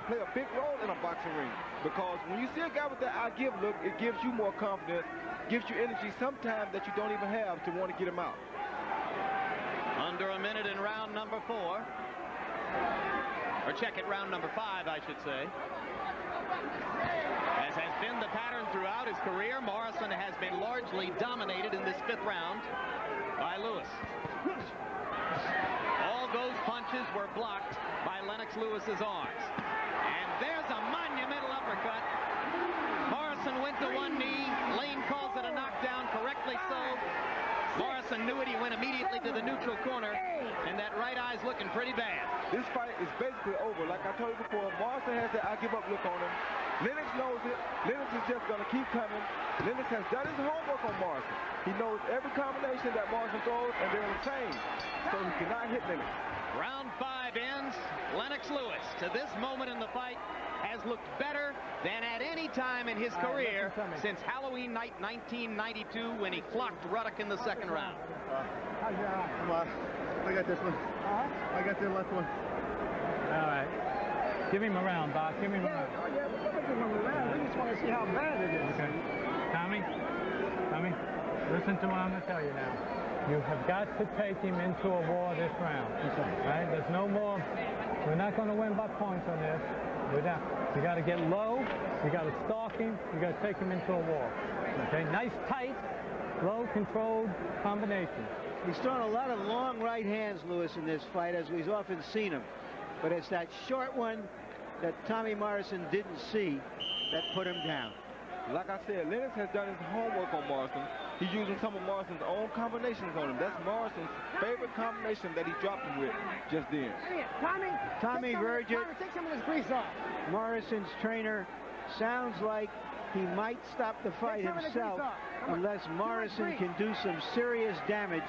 play a big role in a boxing ring, because when you see a guy with that I give look, it gives you more confidence, gives you energy sometimes that you don't even have to want to get him out. Under a minute in round number 4. Or check it, round number 5, I should say. As has been the pattern throughout his career, Morrison has been largely dominated in this 5th round by Lewis. All those punches were blocked by Lennox Lewis's arms. And there's a monumental uppercut. Morrison went to one knee. Lane calls it a knockdown, correctly so. Morrison knew it. He went immediately to the neutral corner, and that right eye's looking pretty bad. This fight is basically over. Like I told you before, Morrison has that I give up look on him. Lennox knows it. Lennox is just going to keep coming. Lennox has done his homework on Morrison. He knows every combination that Morrison throws, and they're the same. So he cannot hit Lennox. Round 5 ends. Lennox Lewis, to this moment in the fight, has looked better than at any time in his career since Halloween night 1992, when he clocked Ruddock in the 2nd round. Come on. I got this one. I got the left one. All right. Give him a round, Doc. Give him a round. Oh, yeah, we're looking for a round. We just want to see how bad it is. Okay. Tommy, listen to what I'm going to tell you now. You have got to take him into a war this round. Right? There's no more. We're not going to win by points on this. You got to get low. You got to stalk him. You got to take him into a war. Okay? Nice, tight, low, controlled combinations. He's thrown a lot of long right hands, Lewis, in this fight, as we've often seen him. But it's that short one that Tommy Morrison didn't see that put him down. Like I said, Lennox has done his homework on Morrison. He's using some of Morrison's own combinations on him. That's Morrison's favorite combination that he dropped him with just then. Tommy Vergett, take some of this grease off. Morrison's trainer, sounds like he might stop the fight himself unless Morrison can do some serious damage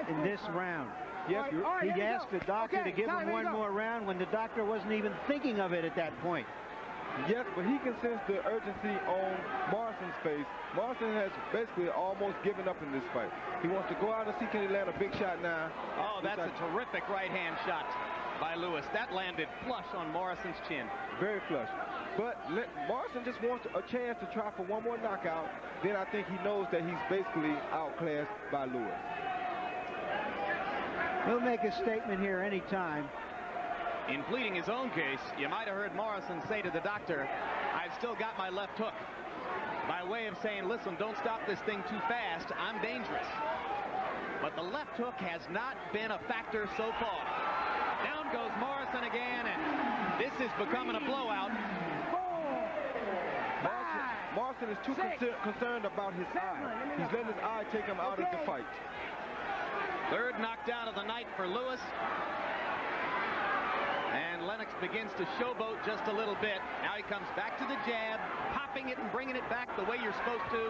in this round. Yes, he asked the doctor to give him one more round when the doctor wasn't even thinking of it at that point. Yes, but he can sense the urgency on Morrison's face. Morrison has basically almost given up in this fight. He wants to go out and see can he land a big shot now. Oh, that's a terrific right-hand shot by Lewis. That landed flush on Morrison's chin. Very flush. But Morrison just wants a chance to try for one more knockout. Then I think he knows that he's basically outclassed by Lewis. He'll make a statement here any time. In pleading his own case, you might have heard Morrison say to the doctor, I've still got my left hook. By way of saying, listen, don't stop this thing too fast. I'm dangerous. But the left hook has not been a factor so far. Down goes Morrison again, and this is becoming a blowout. Morrison is too concerned about his eye. He's letting his eye take him out of the fight. 3rd knockdown of the night for Lewis. And Lennox begins to showboat just a little bit. Now he comes back to the jab, popping it and bringing it back the way you're supposed to.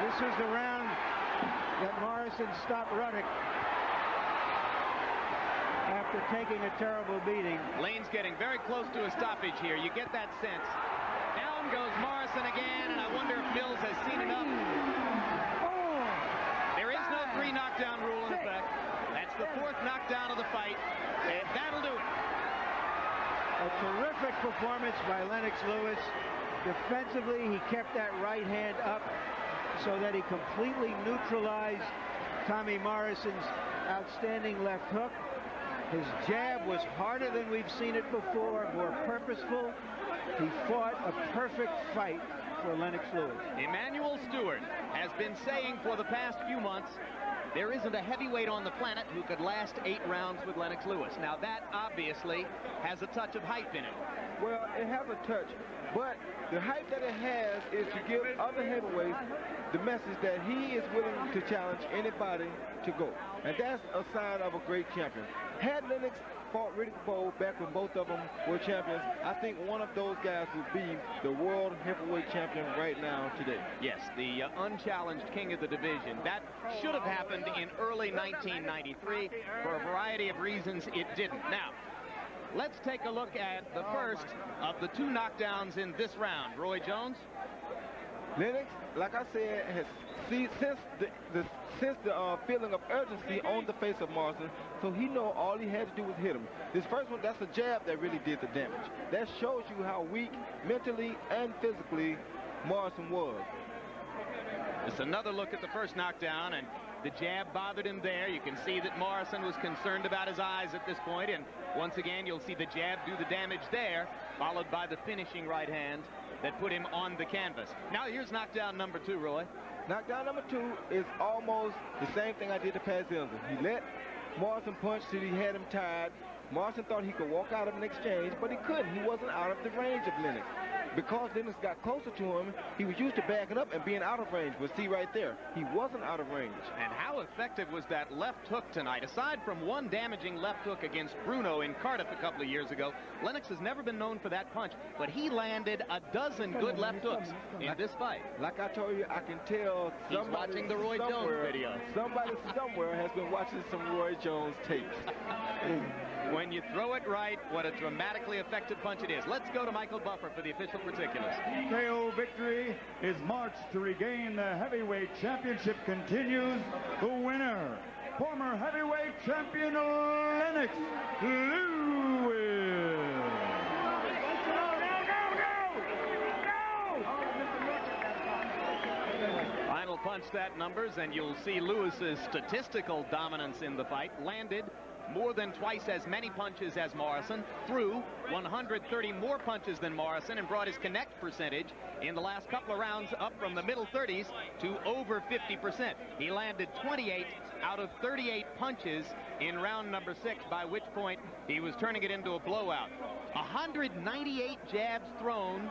This was the round that Morrison stopped Ruddock after taking a terrible beating. Lane's getting very close to a stoppage here. You get that sense. Down goes Morrison again, and I wonder if Mills has seen enough. There is no 3 knockdown rule in effect. That's the 4th knockdown of the fight, and that'll do it. A terrific performance by Lennox Lewis. Defensively, he kept that right hand up so that he completely neutralized Tommy Morrison's outstanding left hook. His jab was harder than we've seen it before, more purposeful. He fought a perfect fight for Lennox Lewis. Emmanuel Stewart has been saying for the past few months, there isn't a heavyweight on the planet who could last 8 rounds with Lennox Lewis. Now that obviously has a touch of hype in it. Well, it has a touch, but the hype that it has is to give other heavyweights the message that he is willing to challenge anybody to go. And that's a sign of a great champion. Had Lennox fought Riddick Bowe back when both of them were champions, I think one of those guys would be the world heavyweight champion right now today. Yes, the unchallenged king of the division. That should have happened in early 1993. For a variety of reasons, it didn't. Now, Let's take a look at the first of the 2 knockdowns in this round. Roy Jones? Lennox, like I said, has sensed the feeling of urgency on the face of Morrison, so he know all he had to do was hit him. This first one, that's a jab that really did the damage. That shows you how weak mentally and physically Morrison was. It's another look at the first knockdown, and the jab bothered him there. You can see that Morrison was concerned about his eyes at this point, and once again you'll see the jab do the damage there, followed by the finishing right hand that put him on the canvas. Now here's knockdown number 2, Roy. Knockdown number 2 is almost the same thing I did to Pat Zilzer. He let Morrison punch till he had him tired. Morrison thought he could walk out of an exchange, but he couldn't. He wasn't out of the range of Lennox. Because Lennox got closer to him, he was used to backing up and being out of range. But see right there, he wasn't out of range. And how effective was that left hook tonight? Aside from one damaging left hook against Bruno in Cardiff a couple of years ago, Lennox has never been known for that punch, but he landed a dozen good left hooks in this fight. Like I told you, I can tell he's watching the Roy Jones video. Somebody somewhere has been watching some Roy Jones tapes. When you throw it right, what a dramatically effective punch it is. Let's go to Michael Buffer for the official particulars. KO victory. His march to regain the heavyweight championship continues. The winner, former heavyweight champion Lennox Lewis. Final punch stat numbers, and you'll see Lewis's statistical dominance in the fight. Landed more than twice as many punches as Morrison, threw 130 more punches than Morrison, and brought his connect percentage in the last couple of rounds up from the middle 30s to over 50%. He landed 28 out of 38 punches in round number 6, by which point he was turning it into a blowout. 198 jabs thrown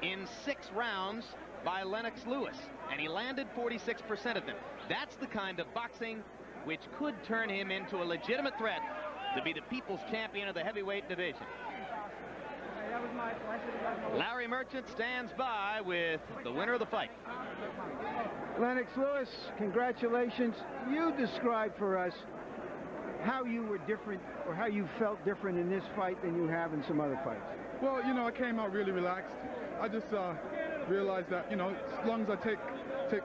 in 6 rounds by Lennox Lewis, and he landed 46% of them. That's the kind of boxing which could turn him into a legitimate threat to be the people's champion of the heavyweight division. Larry Merchant stands by with the winner of the fight. Lennox Lewis, congratulations. You described for us how you were different, or how you felt different in this fight than you have in some other fights. Well, you know, I came out really relaxed. I just realized that, you know, as long as I take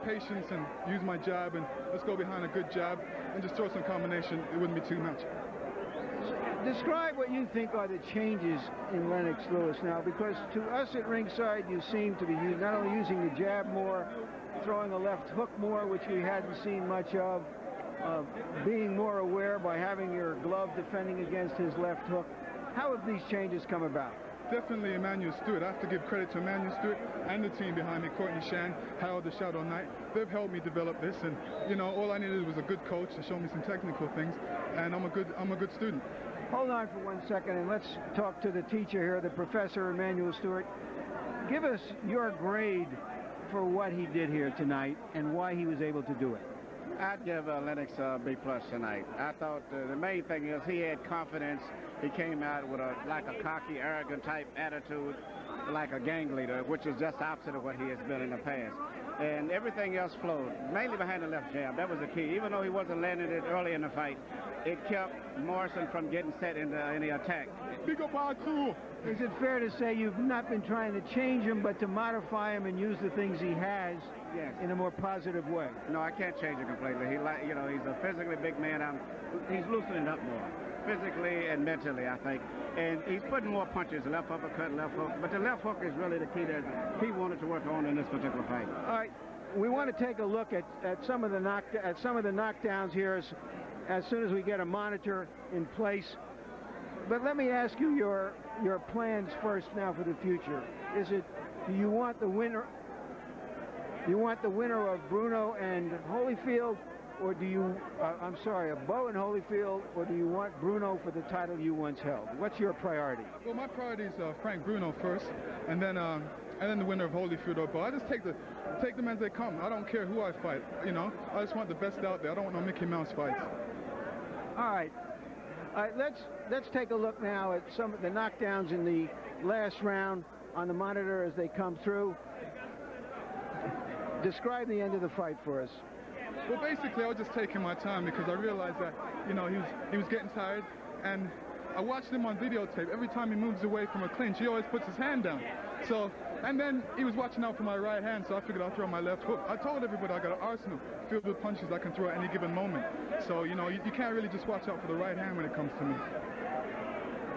patience and use my jab and let's go behind a good jab and just throw some combination, it wouldn't be too much. Describe what you think are the changes in Lennox Lewis now, because to us at ringside you seem to be not only using the jab more, throwing a left hook more, which we hadn't seen much of, being more aware by having your glove defending against his left hook. How have these changes come about? Definitely Emmanuel Stewart. I have to give credit to Emmanuel Stewart and the team behind me, Courtney Shan, Harold the Shadow Knight. They've helped me develop this, and you know, all I needed was a good coach to show me some technical things, and I'm a good student. Hold on for 1 second, and let's talk to the teacher here, the professor Emmanuel Stewart. Give us your grade for what he did here tonight and why he was able to do it. I'd give Lennox a B+ tonight. I thought the main thing is he had confidence. He came out with like a cocky, arrogant type attitude, like a gang leader, which is just the opposite of what he has been in the past. And everything else flowed, mainly behind the left jab. That was the key. Even though he wasn't landing it early in the fight, it kept Morrison from getting set in the attack. Big up our crew. Is it fair to say you've not been trying to change him, but to modify him and use the things he has in a more positive way? No, I can't change it completely. You know, he's a physically big man. He's loosening up more, physically and mentally, I think. And he's putting more punches, left uppercut, left hook. But the left hook is really the key that he wanted to work on in this particular fight. All right, we want to take a look at some of the knockdowns here as soon as we get a monitor in place. But let me ask you your plans first now for the future. Do you want the winner? Do you want the winner of Bruno and Holyfield, or do you, of Bo and Holyfield, or do you want Bruno for the title you once held? What's your priority? Well, my priority is Frank Bruno first, and then the winner of Holyfield or Bo. I just take them as they come. I don't care who I fight. You know, I just want the best out there. I don't want no Mickey Mouse fights. All right. Let's take a look now at some of the knockdowns in the last round on the monitor as they come through. Describe the end of the fight for us. Well, basically, I was just taking my time because I realized that, you know, he was getting tired, and I watched him on videotape. Every time he moves away from a clinch, he always puts his hand down. So, and then he was watching out for my right hand, so I figured I'll throw my left hook. I told everybody I got an arsenal filled with punches I can throw at any given moment. So, you know, you can't really just watch out for the right hand when it comes to me.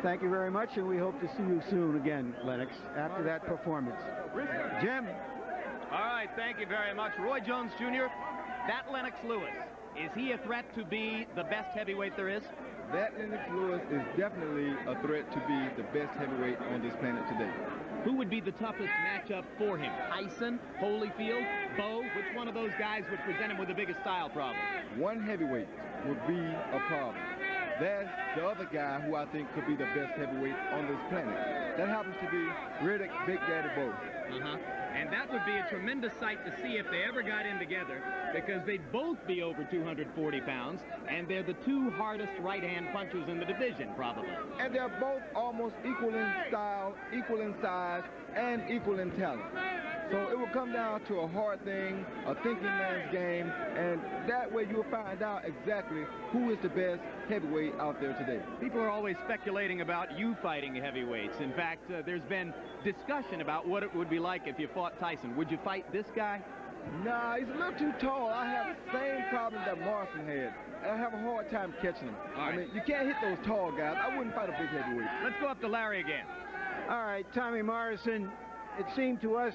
Thank you very much, and we hope to see you soon again, Lennox, after that performance. Jim? All right, thank you very much. Roy Jones Jr., that Lennox Lewis, is he a threat to be the best heavyweight there is? That Lennox Lewis is definitely a threat to be the best heavyweight on this planet today. Who would be the toughest matchup for him? Tyson, Holyfield, Bo? Which one of those guys would present him with the biggest style problem? One heavyweight would be a problem. That's the other guy who I think could be the best heavyweight on this planet. That happens to be Riddick Big Daddy Bo. And that would be a tremendous sight to see if they ever got in together, because they'd both be over 240 pounds, and they're the two hardest right-hand punchers in the division, probably. And they're both almost equal in style, equal in size, and equal in talent. So it will come down to a hard thing, a thinking man's game, and that way you'll find out exactly who is the best heavyweight out there today. People are always speculating about you fighting heavyweights. In fact, there's been discussion about what it would be like if you fought Tyson. Would you fight this guy? Nah, he's a little too tall. I have the same problem that Morrison had. I have a hard time catching him. I mean, you can't hit those tall guys. I wouldn't fight a big heavyweight. Let's go up to Larry again. All right, Tommy Morrison, it seemed to us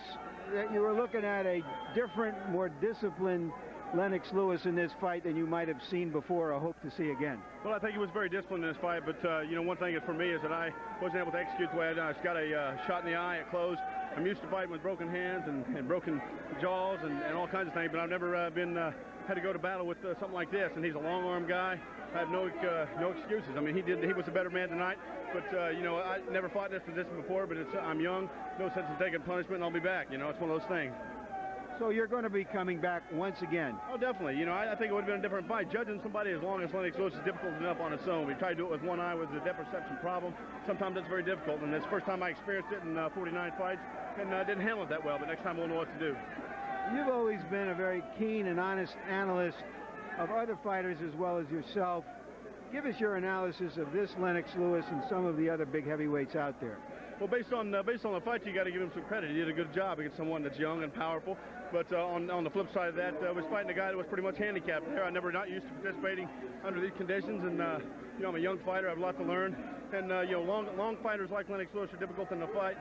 that you were looking at a different, more disciplined Lennox Lewis in this fight than you might have seen before or hope to see again. Well, I think he was very disciplined in this fight, but, you know, one thing for me is that I wasn't able to execute the way I done. I just got a shot in the eye, it closed. I'm used to fighting with broken hands and broken jaws and all kinds of things, but I've never had to go to battle with something like this, and he's a long-arm guy. I have no excuses. I mean, he was a better man tonight, but, you know, I never fought in this position before, but I'm young, no sense in taking punishment, and I'll be back. You know, it's one of those things. So you're going to be coming back once again? Oh, definitely. You know, I think it would have been a different fight. Judging somebody as long as Lennox Lewis is difficult enough on its own. We tried to do it with one eye with the depth perception problem. Sometimes that's very difficult, and it's the first time I experienced it in 49 fights, and I didn't handle it that well, but next time we'll know what to do. You've always been a very keen and honest analyst of other fighters as well as yourself. Give us your analysis of this Lennox Lewis and some of the other big heavyweights out there. Well, based on the fight, you got to give him some credit. He did a good job against someone that's young and powerful. But on the flip side of that, was fighting a guy that was pretty much handicapped there. I never not used to participating under these conditions, and you know, I'm a young fighter. I have a lot to learn, and you know, long fighters like Lennox Lewis are difficult in the fight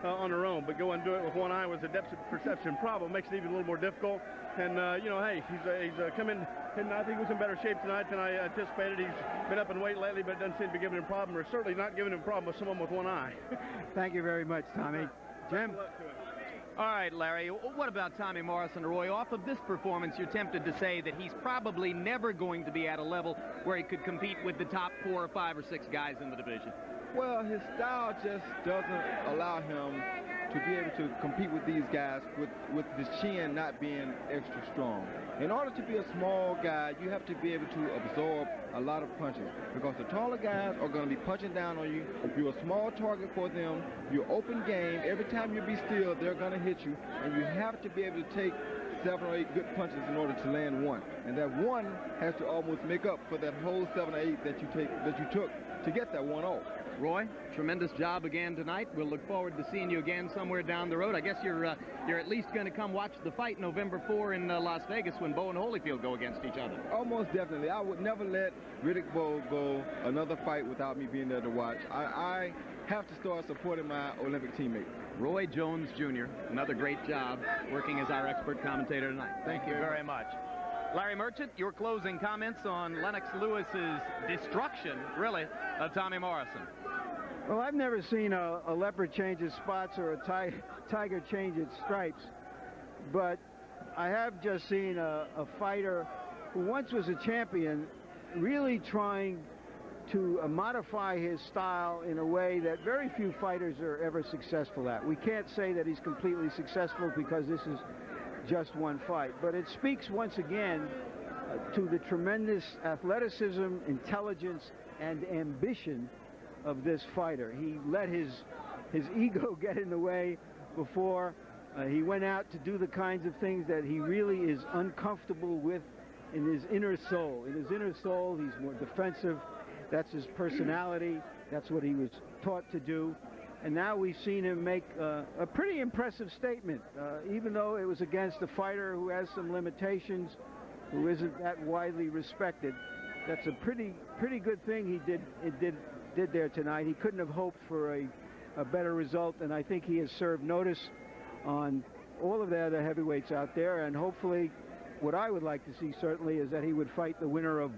on their own. But go and do it with one eye with a depth perception problem makes it even a little more difficult. And you know, hey, he's come in, and I think he was in better shape tonight than I anticipated. He's been up in weight lately, but it doesn't seem to be giving him a problem, or certainly not giving him a problem with someone with one eye. Thank you very much, Tommy. Jim? All right, Larry, what about Tommy Morrison, Roy? Off of this performance, you're tempted to say that he's probably never going to be at a level where he could compete with the top 4 or 5 or 6 guys in the division. Well, his style just doesn't allow him to be able to compete with these guys with his chin not being extra strong. In order to be a small guy, you have to be able to absorb a lot of punches, because the taller guys are going to be punching down on you. You're a small target for them. You're open game. Every time you be still, they're going to hit you, and you have to be able to take 7 or 8 good punches in order to land one. And that one has to almost make up for that whole 7 or 8 that you took to get that one off. Roy, tremendous job again tonight. We'll look forward to seeing you again somewhere down the road. I guess you're at least going to come watch the fight November 4 in Las Vegas when Bo and Holyfield go against each other. Almost definitely. I would never let Riddick Bowe go another fight without me being there to watch. I have to start supporting my Olympic teammate. Roy Jones Jr., another great job working as our expert commentator tonight. Thank you very much. Larry Merchant, your closing comments on Lennox Lewis's destruction, really, of Tommy Morrison. Well, I've never seen a leopard change its spots or a tiger change its stripes, but I have just seen a fighter who once was a champion really trying to modify his style in a way that very few fighters are ever successful at. We can't say that he's completely successful because this is just one fight, but it speaks once again to the tremendous athleticism, intelligence, and ambition of this fighter. He let his ego get in the way before he went out to do the kinds of things that he really is uncomfortable with in his inner soul. In his inner soul, he's more defensive That's his personality. That's what he was taught to do. And now we've seen him make a pretty impressive statement, even though it was against a fighter who has some limitations, who isn't that widely respected. That's a pretty good thing he did there tonight. He couldn't have hoped for a better result, and I think he has served notice on all of the other heavyweights out there, and hopefully what I would like to see certainly is that he would fight the winner of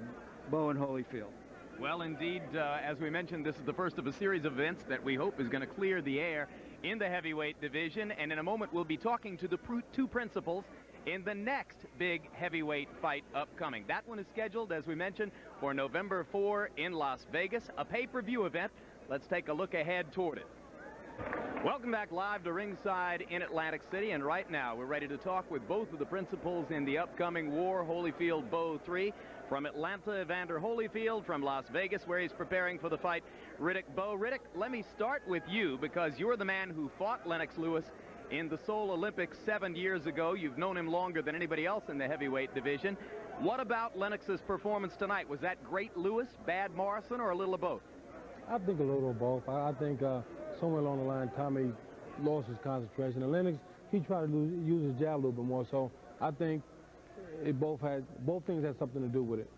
Bowen Holyfield. Well, indeed, as we mentioned, this is the first of a series of events that we hope is going to clear the air in the heavyweight division, and in a moment we'll be talking to the two principals in the next big heavyweight fight upcoming. That one is scheduled, as we mentioned, for November 4 in Las Vegas, a pay-per-view event. Let's take a look ahead toward it. Welcome back live to ringside in Atlantic City, and right now we're ready to talk with both of the principals in the upcoming War Holyfield Bowe 3. From Atlanta, Evander Holyfield. From Las Vegas, where he's preparing for the fight, Riddick Bowe. Riddick, let me start with you because you're the man who fought Lennox Lewis in the Seoul Olympics 7 years ago. You've known him longer than anybody else in the heavyweight division. What about Lennox's performance tonight? Was that great Lewis, bad Morrison, or a little of both? I think a little of both. I think somewhere along the line, Tommy lost his concentration. And Lennox, he tried to use his jab a little bit more. So I think both things had something to do with it.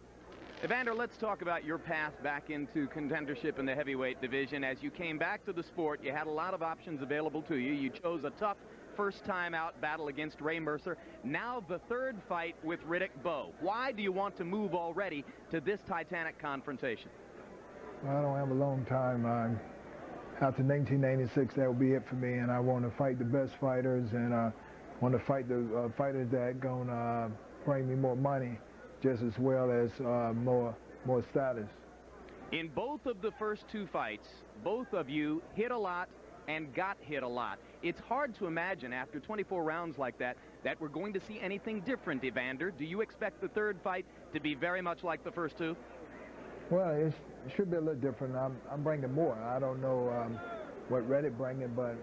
Evander, let's talk about your path back into contendership in the heavyweight division. As you came back to the sport, you had a lot of options available to you. You chose a tough first-time-out battle against Ray Mercer. Now the third fight with Riddick Bowe. Why do you want to move already to this titanic confrontation? Well, I don't have a long time. After 1996, that will be it for me, and I want to fight the best fighters, and want to fight the fighters that going to bring me more money, just as well as more status. In both of the first two fights, both of you hit a lot and got hit a lot. It's hard to imagine after 24 rounds like that we're going to see anything different, Evander. Do you expect the third fight to be very much like the first two? Well, it should be a little different. I'm bringing more. I don't know what Riddick bringing, but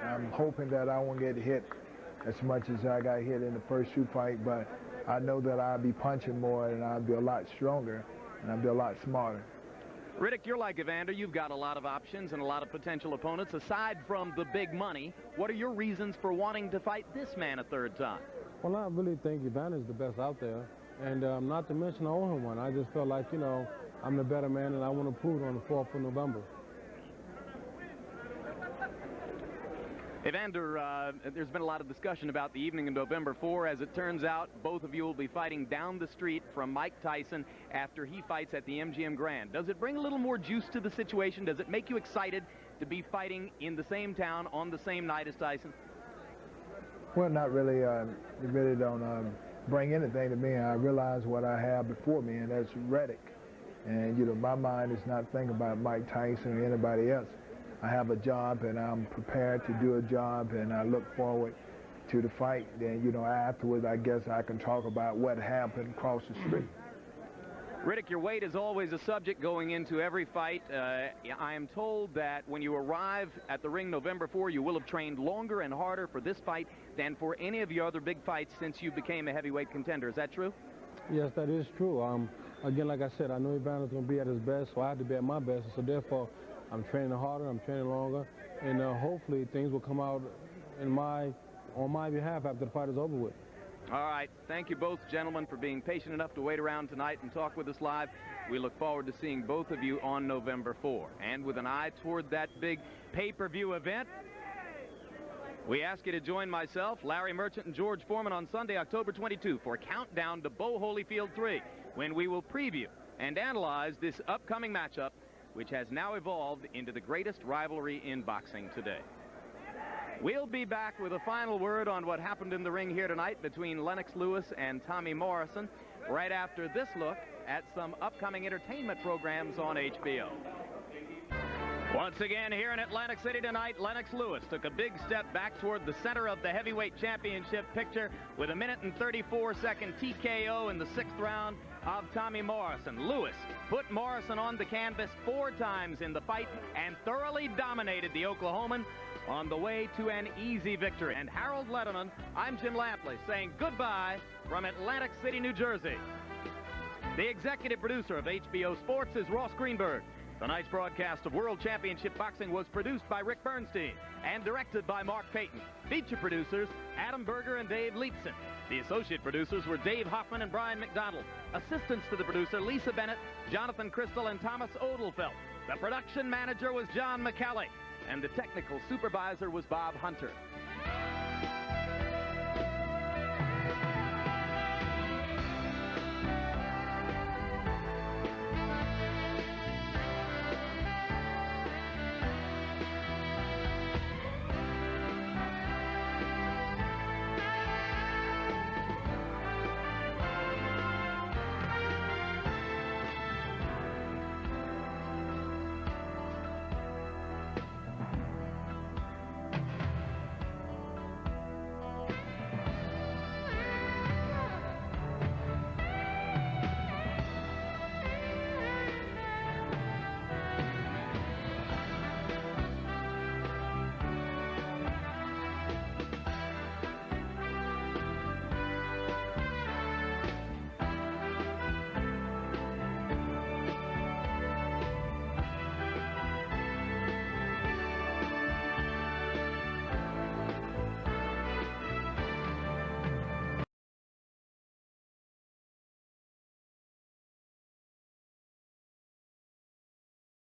I'm hoping that I won't get hit as much as I got hit in the first two fights, but I know that I'll be punching more and I'll be a lot stronger and I'll be a lot smarter. Riddick, you're like Evander. You've got a lot of options and a lot of potential opponents. Aside from the big money, what are your reasons for wanting to fight this man a third time? Well, I really think Evander's the best out there. And not to mention I owe him one. I just felt like, you know, I'm the better man and I want to prove it on the 4th of November. Evander, there's been a lot of discussion about the evening of November 4. As it turns out, both of you will be fighting down the street from Mike Tyson after he fights at the MGM Grand. Does it bring a little more juice to the situation? Does it make you excited to be fighting in the same town on the same night as Tyson? Well, not really. It really don't bring anything to me. I realize what I have before me, and that's Riddick. And, you know, my mind is not thinking about Mike Tyson or anybody else. I have a job, and I'm prepared to do a job, and I look forward to the fight. Then, you know, afterwards, I guess I can talk about what happened across the street. Riddick, your weight is always a subject going into every fight. I am told that when you arrive at the ring November 4, you will have trained longer and harder for this fight than for any of your other big fights since you became a heavyweight contender. Is that true? Yes, that is true. Again, like I said, I know Evander's going to be at his best, so I have to be at my best. So therefore, I'm training harder, I'm training longer, and hopefully things will come out on my behalf after the fight is over with. All right. Thank you both, gentlemen, for being patient enough to wait around tonight and talk with us live. We look forward to seeing both of you on November 4. And with an eye toward that big pay-per-view event, we ask you to join myself, Larry Merchant, and George Foreman on Sunday, October 22 for Countdown to Bowe Holyfield 3, when we will preview and analyze this upcoming matchup, which has now evolved into the greatest rivalry in boxing today. We'll be back with a final word on what happened in the ring here tonight between Lennox Lewis and Tommy Morrison right after this look at some upcoming entertainment programs on HBO. Once again here in Atlantic City tonight, Lennox Lewis took a big step back toward the center of the heavyweight championship picture with a 1:34 TKO in the 6th round of Tommy Morrison. Lewis put Morrison on the canvas 4 times in the fight and thoroughly dominated the Oklahoman on the way to an easy victory. And Harold Letterman, I'm Jim Lampley saying goodbye from Atlantic City, New Jersey. The executive producer of HBO Sports is Ross Greenberg. Tonight's broadcast of World Championship Boxing was produced by Rick Bernstein and directed by Mark Payton. Feature producers, Adam Berger and Dave Leitson. The associate producers were Dave Hoffman and Brian McDonald. Assistants to the producer, Lisa Bennett, Jonathan Crystal, and Thomas Odelfelt. The production manager was John McCallie. And the technical supervisor was Bob Hunter.